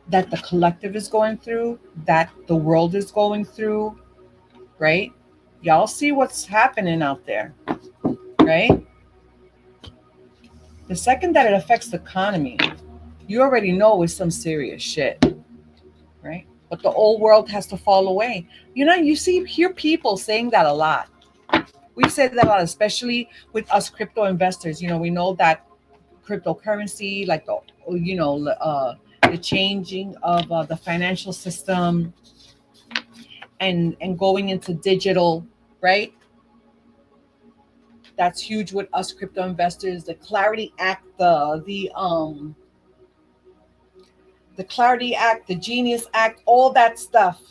[SPEAKER 2] that the collective is going through, that the world is going through, right? Y'all see what's happening out there, right? The second that it affects the economy, you already know it's some serious shit, right? But the old world has to fall away. Hear people saying that a lot. We've said that a lot, especially with us crypto investors. We know that cryptocurrency, like the changing of the financial system, and going into digital, right? That's huge with us crypto investors. The Clarity Act, the Clarity Act, the Genius Act, all that stuff,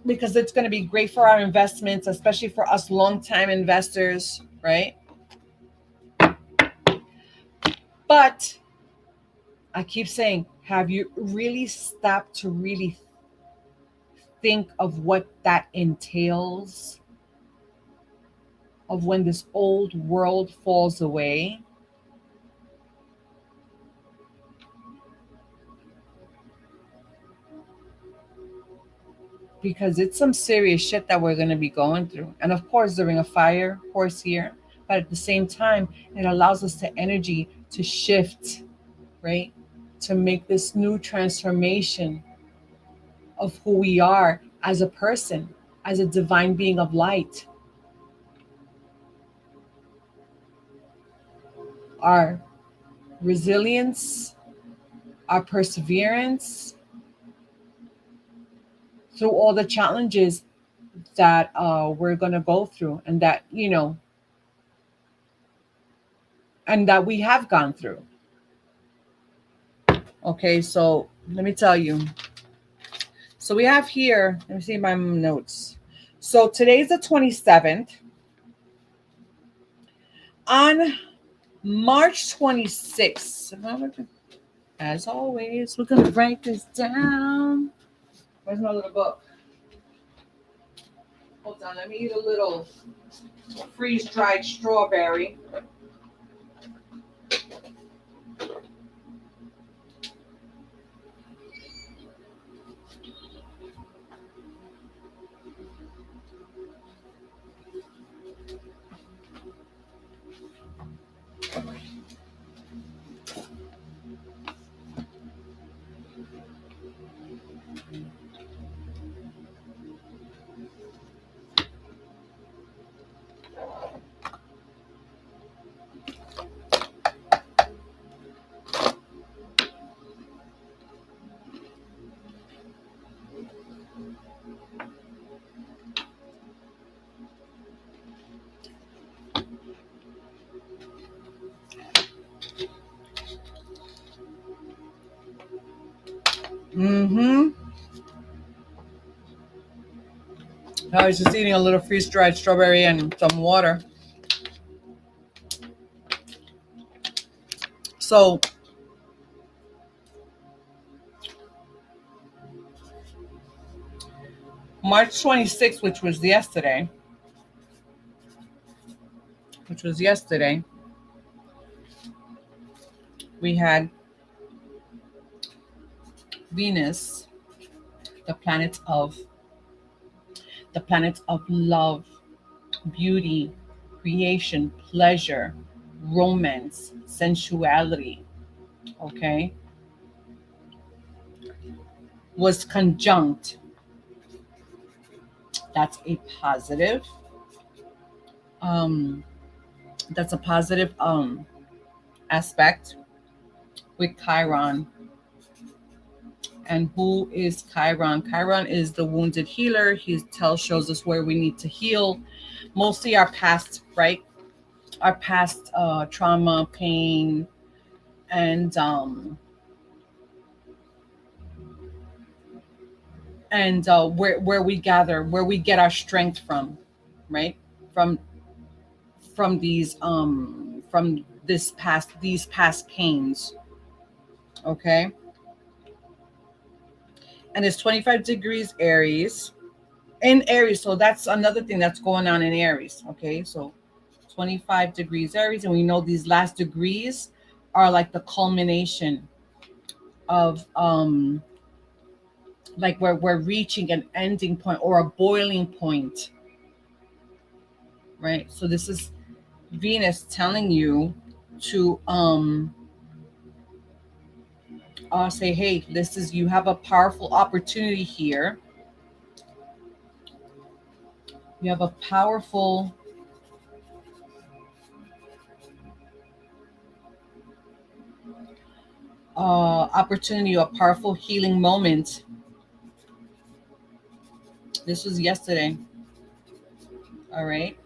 [SPEAKER 2] because it's going to be great for our investments, especially for us long-time investors, right? But I keep saying, have you really stopped to really think of what that entails, of when this old world falls away? Because it's some serious shit that we're going to be going through. And of course, during a fire horse here, but at the same time, it allows us the energy to shift, right? To make this new transformation of who we are as a person, as a divine being of light. Our resilience, our perseverance through all the challenges that we're going to go through, and that we have gone through. Okay, so let me tell you. So we have here, let me see my notes. So today's the 27th. On March 26th, as always, we're going to write this down. Where's my little book? Hold on, let me eat a little freeze-dried strawberry. Mm-hmm. I was just eating a little freeze-dried strawberry and some water. So March 26th, which was yesterday, we had Venus, the planet of the planet of love, beauty, creation, pleasure, romance, sensuality, okay, was conjunct. That's a positive. Um, that's a positive aspect with Chiron. And who is Chiron? Chiron is the wounded healer. He shows us where we need to heal, mostly our past, right? Our past trauma, pain, and where we gather, where we get our strength from, right? From from these past pains, okay? And it's 25 degrees Aries in Aries. So that's another thing that's going on in Aries, okay? So 25 degrees Aries, and we know these last degrees are like the culmination of like where we're reaching an ending point or a boiling point, right? So this is Venus telling you to say, hey, this is, you have a powerful opportunity here. You have a powerful opportunity, a powerful healing moment. This was yesterday. All right.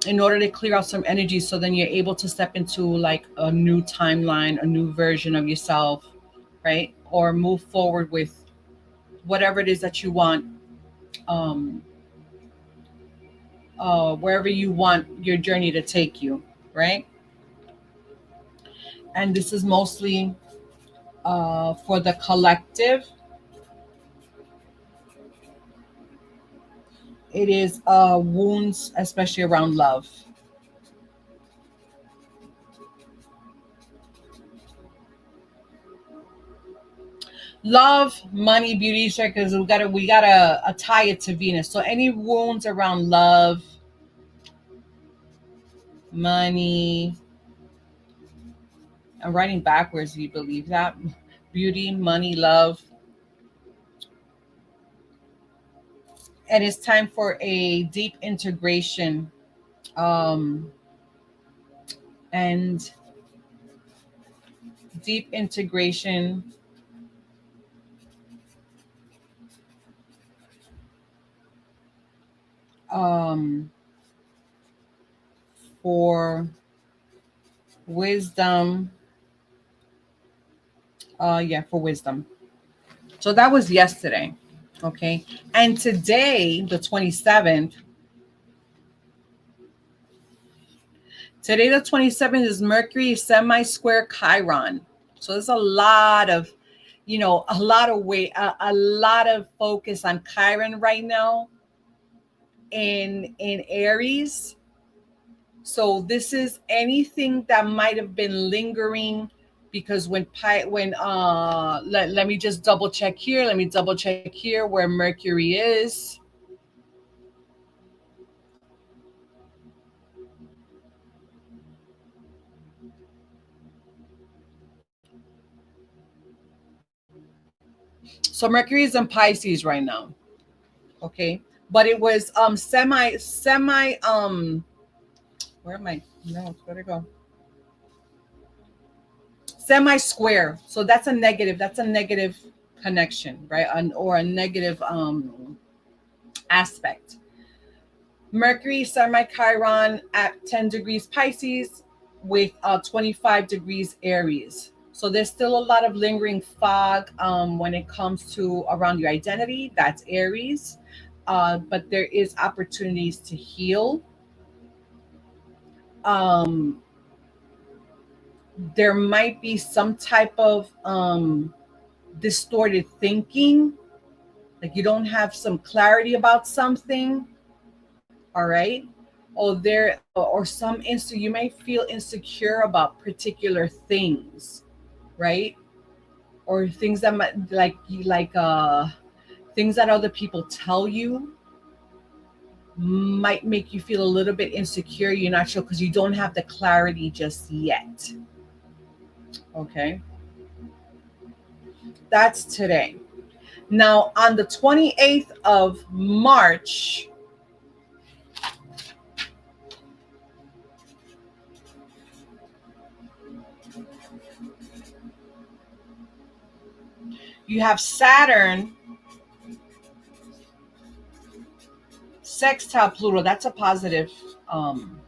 [SPEAKER 2] In order to clear out some energy, so then you're able to step into like a new timeline, a new version of yourself, right? Or move forward with whatever it is that you want, um, wherever you want your journey to take you, right? And this is mostly for the collective. It is wounds, especially around love. Love, money, beauty, because we gotta tie it to Venus. So any wounds around love, money. I'm writing backwards. Do you believe that? Beauty, money, love, and it's time for a deep integration, um, and deep integration um, for wisdom. Yeah, for wisdom. So that was yesterday. Okay. And today, the 27th, today, the 27th is Mercury semi square Chiron. So there's a lot of, a lot of weight, a lot of focus on Chiron right now in Aries. So this is anything that might have been lingering, because let me just double check here. Let me double check here where Mercury is. So Mercury is in Pisces right now. Okay. But it was semi where am I? No, where'd it go? Semi square. So that's a negative connection, right? Or a negative aspect. Mercury semi Chiron at 10 degrees Pisces with 25 degrees Aries. So there's still a lot of lingering fog when it comes to around your identity. That's Aries. But there is opportunities to heal. Um, there might be some type of distorted thinking, like you don't have some clarity about something. All right. Or some you may feel insecure about particular things, right? Or things that might things that other people tell you might make you feel a little bit insecure. You're not sure because you don't have the clarity just yet. Okay. That's today. Now, on the 28th of March, you have Saturn sextile Pluto. That's a positive. Um,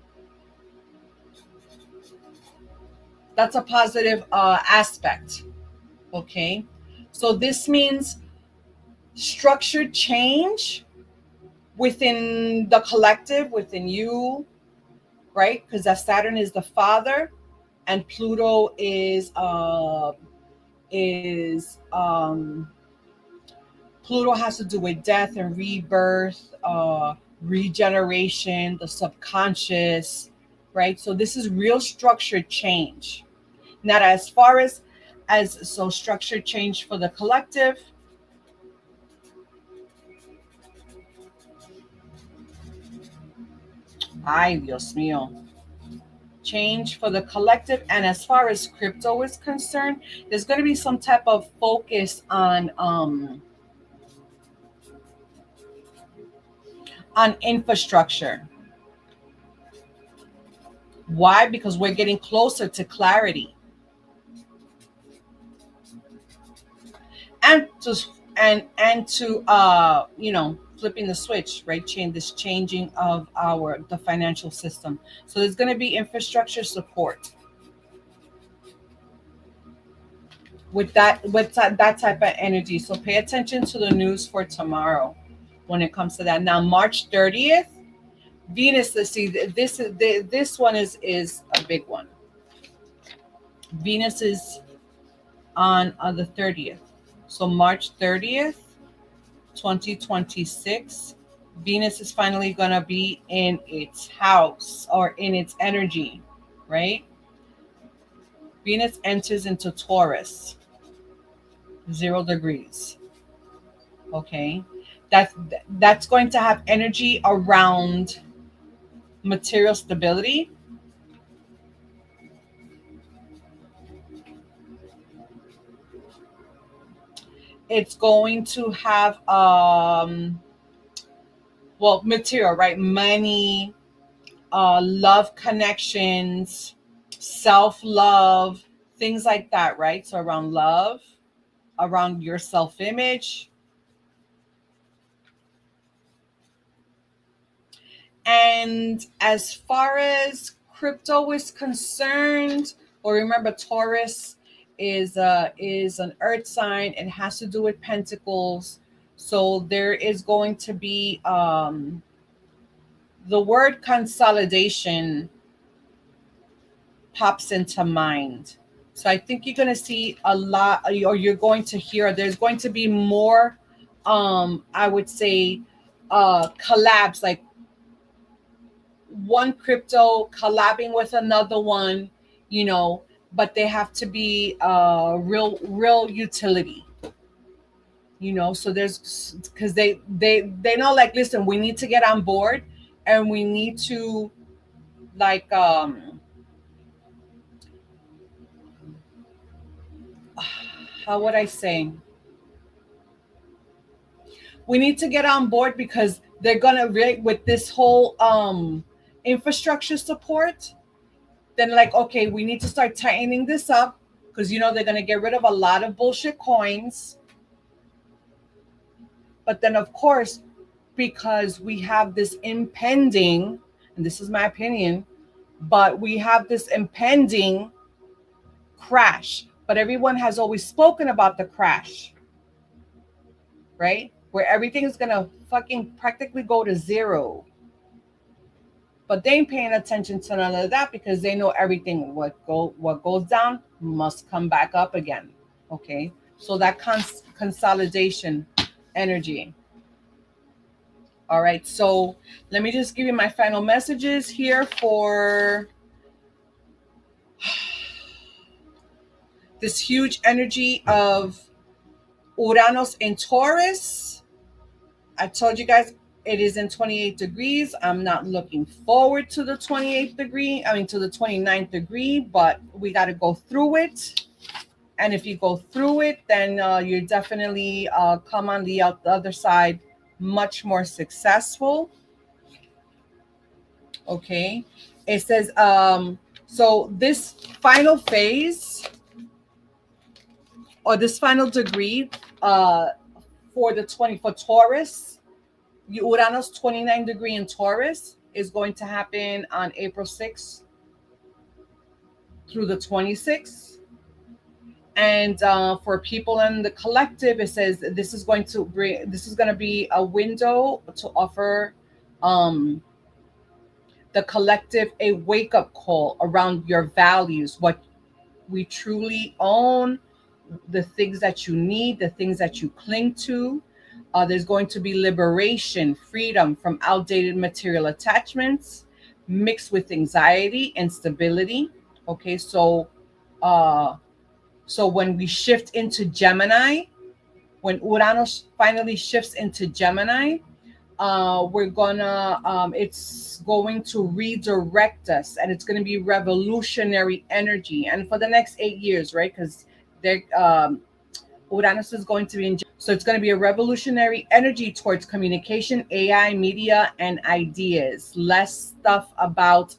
[SPEAKER 2] that's a positive aspect. Okay, so this means structured change within the collective, within you, right? Because that Saturn is the father, and Pluto is Pluto has to do with death and rebirth, regeneration, the subconscious, right? So this is real structured change. Not as far as so structured change for the collective. Ay, Dios mío. Change for the collective, and as far as crypto is concerned, there's going to be some type of focus on infrastructure. Why? Because we're getting closer to clarity. And to flipping the switch, right? This changing of the financial system. So there's going to be infrastructure support with that type of energy. So pay attention to the news for tomorrow when it comes to that. Now, March 30th, Venus. Let's see. This one is a big one. Venus is on the 30th. So March 30th, 2026, Venus is finally going to be in its house or in its energy, right? Venus enters into Taurus, 0 degrees. Okay. That's going to have energy around material stability. It's going to have material, right? Money, love connections, self-love, things like that, right? So around love, around your self-image. And as far as crypto is concerned, or remember Taurus is an earth sign. It has to do with pentacles. So there is going to be the word consolidation pops into mind. So I think you're going to see a lot, or you're going to hear, there's going to be more, I would say, collabs, like one crypto collabing with another one, but they have to be real utility. So there's, because they know, like, listen, we need to get on board, and we need to, like, how would I say, we need to get on board because they're gonna with this whole infrastructure support. Then, like, okay, we need to start tightening this up, because they're gonna get rid of a lot of bullshit coins. But then, of course, because we have this impending, and this is my opinion, but we have this impending crash. but everyone has always spoken about the crash, right? Where everything is gonna fucking practically go to zero. But they ain't paying attention to none of that because they know everything what goes down must come back up again. Okay, so that consolidation energy. All right, so let me just give you my final messages here for this huge energy of Uranus in Taurus. I told you guys it is in 28 degrees. I'm not looking forward to the 28th degree, I mean, to the 29th degree, but we got to go through it. And if you go through it, then you definitely come on the other side much more successful. Okay. It says, so this final phase or this final degree uh, for Taurus, Uranus 29 degree in Taurus is going to happen on April 6th through the 26th. And for people in the collective, it says this is going to be a window to offer um, the collective a wake up call around your values, what we truly own, the things that you need, the things that you cling to. There's going to be liberation, freedom from outdated material attachments mixed with anxiety and stability. Okay, uh, so when we shift into Gemini, when Uranus finally shifts into Gemini, it's going to redirect us, and it's going to be revolutionary energy. And for the next 8 years, right? Because Uranus is going to be in, so it's going to be a revolutionary energy towards communication, AI, media, and ideas. Less stuff about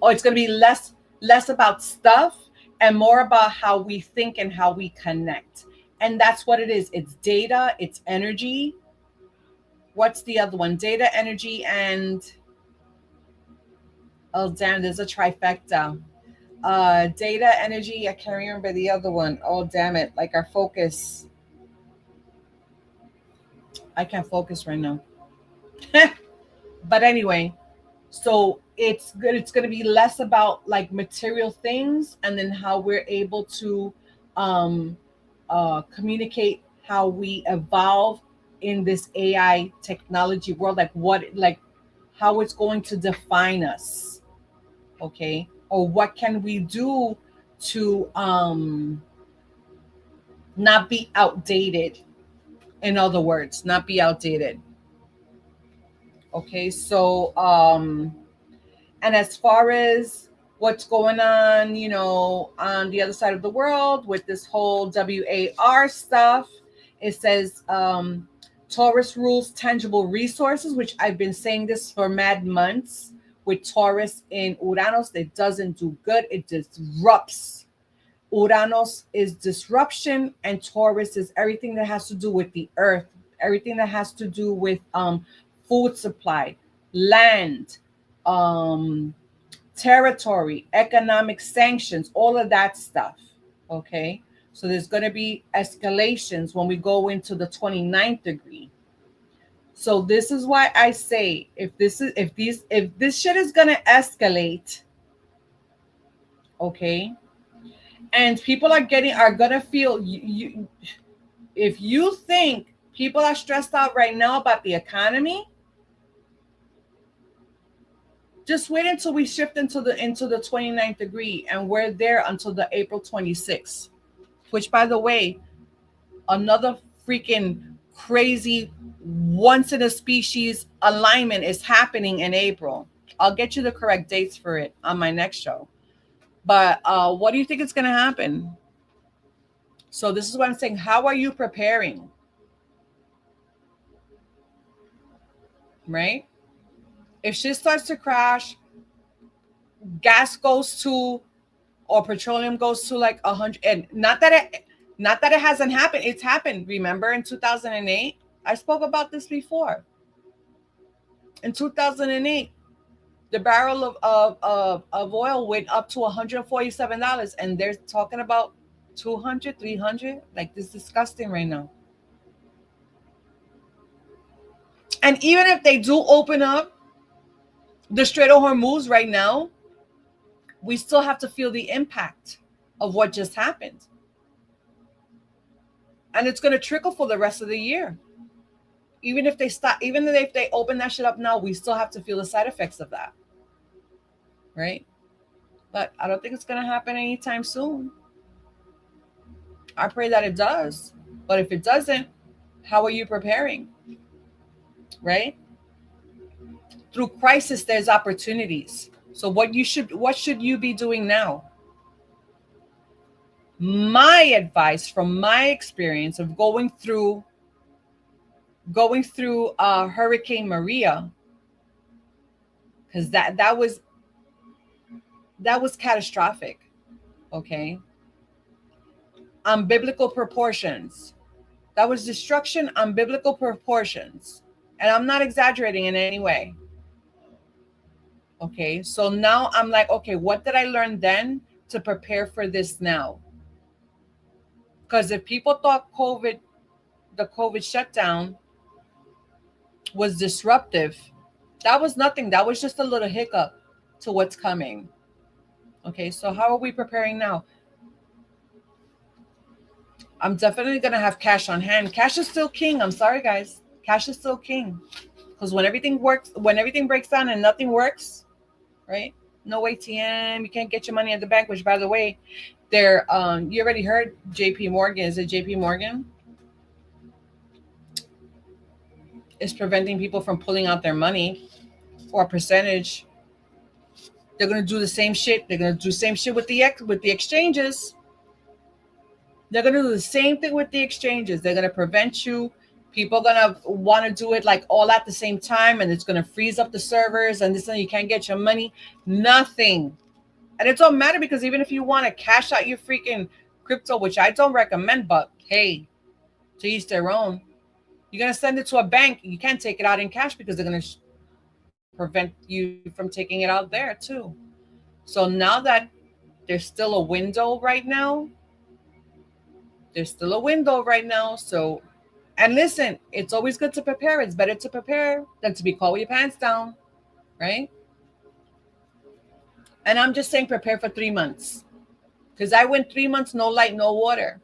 [SPEAKER 2] it's going to be less about stuff and more about how we think and how we connect. And that's what it is. It's data, it's energy. What's the other one? Data, energy, and oh damn, there's a trifecta. Data, energy, I can't remember the other one. Oh damn it, like our focus. I can't focus right now. But anyway, so it's good. It's going to be less about like material things, and then how we're able to um communicate, how we evolve in this AI technology world, like how it's going to define us. Okay, or what can we do to not be outdated, in other words, not be outdated. Okay, so and as far as what's going on, on the other side of the world with this whole WAR stuff, it says Taurus rules tangible resources, which I've been saying this for mad months. With Taurus in Uranus, it doesn't do good, it disrupts. Uranus is disruption, and Taurus is everything that has to do with the earth, everything that has to do with food supply, land, um, territory, economic sanctions, all of that stuff. Okay. So there's going to be escalations when we go into the 29th degree. So this is why I say if this shit is going to escalate, okay, and people are going to feel if you think people are stressed out right now about the economy, just wait until we shift into the 29th degree, and we're there until the April 26th, which, by the way, another freaking crazy once in a species alignment is happening in April. I'll get you the correct dates for it on my next show. But what do you think is going to happen? So this is what I'm saying. How are you preparing? Right? If shit starts to crash, gas goes to, or petroleum goes to like 100, and not that it hasn't happened. It's happened. Remember in 2008? I spoke about this before. In 2008, The barrel of oil went up to $147, and they're talking about 200, 300. Like, this is disgusting right now. And even if they do open up the Strait of Hormuz right now, we still have to feel the impact of what just happened. And it's going to trickle for the rest of the year. Even if they stop, even if they open that shit up now, we still have to feel the side effects of that, right? But I don't think it's going to happen anytime soon. I pray that it does. But if it doesn't, how are you preparing? Right? Through crisis, there's opportunities. So what should you be doing now? My advice from my experience of going through Hurricane Maria, because that was catastrophic. Okay. On biblical proportions. That was destruction on biblical proportions. And I'm not exaggerating in any way. Okay. So now I'm like, okay, what did I learn then to prepare for this now? Because if people thought the COVID shutdown was disruptive, that was nothing. That was just a little hiccup to what's coming. Okay. So how are we preparing now? I'm definitely going to have cash on hand. Cash is still king. I'm sorry, guys. Cash is still king. Because when everything breaks down and nothing works, right? No ATM, you can't get your money at the bank, which, by the way, you already heard JP Morgan. Is it JP Morgan? Is preventing people from pulling out their money or a percentage. They're going to do the same shit. They're going to do the same shit with the exchanges. They're going to do the same thing with the exchanges. They're going to prevent you. People are going to want to do it like all at the same time, and it's going to freeze up the servers, and this and you can't get your money. Nothing. And it don't matter, because even if you want to cash out your freaking crypto, which I don't recommend, but hey, to each their own. You're going to send it to a bank. You can't take it out in cash because they're going to prevent you from taking it out there too. So now that there's still a window right now, So, and listen, it's always good to prepare. It's better to prepare than to be caught with your pants down, right? And I'm just saying prepare for 3 months. Because I went 3 months, no light, no water.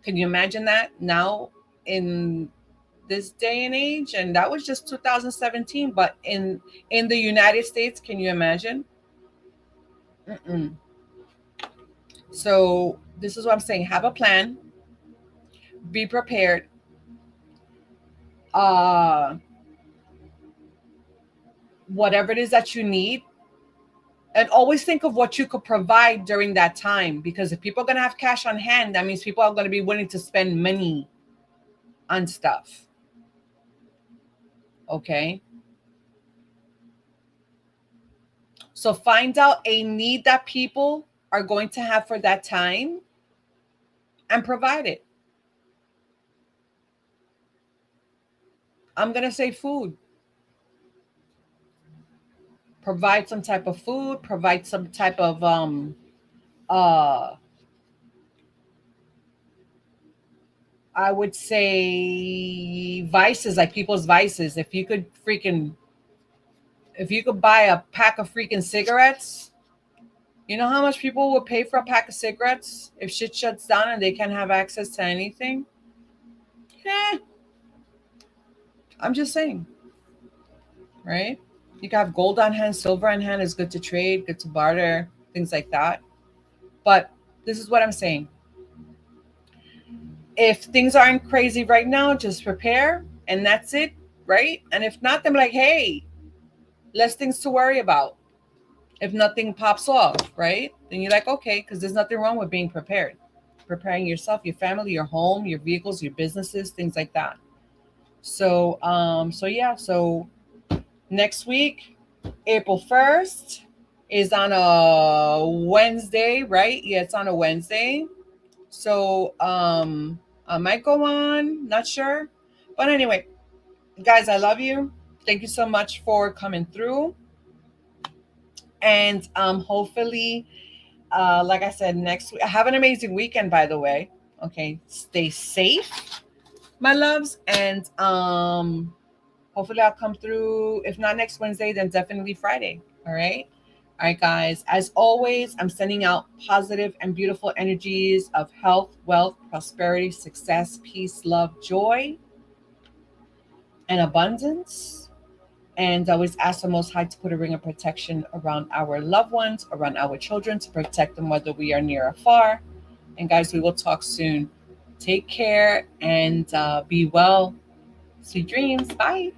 [SPEAKER 2] Can you imagine that now in this day and age? And that was just 2017. But in the United States, can you imagine? Mm-mm. So this is what I'm saying. Have a plan. Be prepared. Uh, whatever it is that you need, and always think of what you could provide during that time, because if people are going to have cash on hand, that means people are going to be willing to spend money on stuff. Okay, so find out a need that people are going to have for that time and provide it. I'm going to say food. Provide some type of food, provide some type of uh I would say vices, like people's vices. If you could buy a pack of freaking cigarettes, you know how much people would pay for a pack of cigarettes if shit shuts down and they can't have access to anything? Eh, I'm just saying, right? You can have gold on hand, silver on hand is good to trade, good to barter, things like that. But this is what I'm saying. If things aren't crazy right now, just prepare and that's it, right? And if not, then be like, hey, less things to worry about. If nothing pops off, right? Then you're like, okay, because there's nothing wrong with being prepared. Preparing yourself, your family, your home, your vehicles, your businesses, things like that. So next week, April 1st is on a Wednesday, right? Yeah, it's on a Wednesday. So I might go on, not sure. But anyway, guys, I love you. Thank you so much for coming through. And hopefully, like I said, next week, have an amazing weekend, by the way. Okay, stay safe, my loves, and hopefully I'll come through. If not next Wednesday, then definitely Friday. All right. All right, guys. As always, I'm sending out positive and beautiful energies of health, wealth, prosperity, success, peace, love, joy, and abundance. And I always ask the Most High to put a ring of protection around our loved ones, around our children, to protect them whether we are near or far. And guys, we will talk soon. Take care and be well. Sweet dreams. Bye.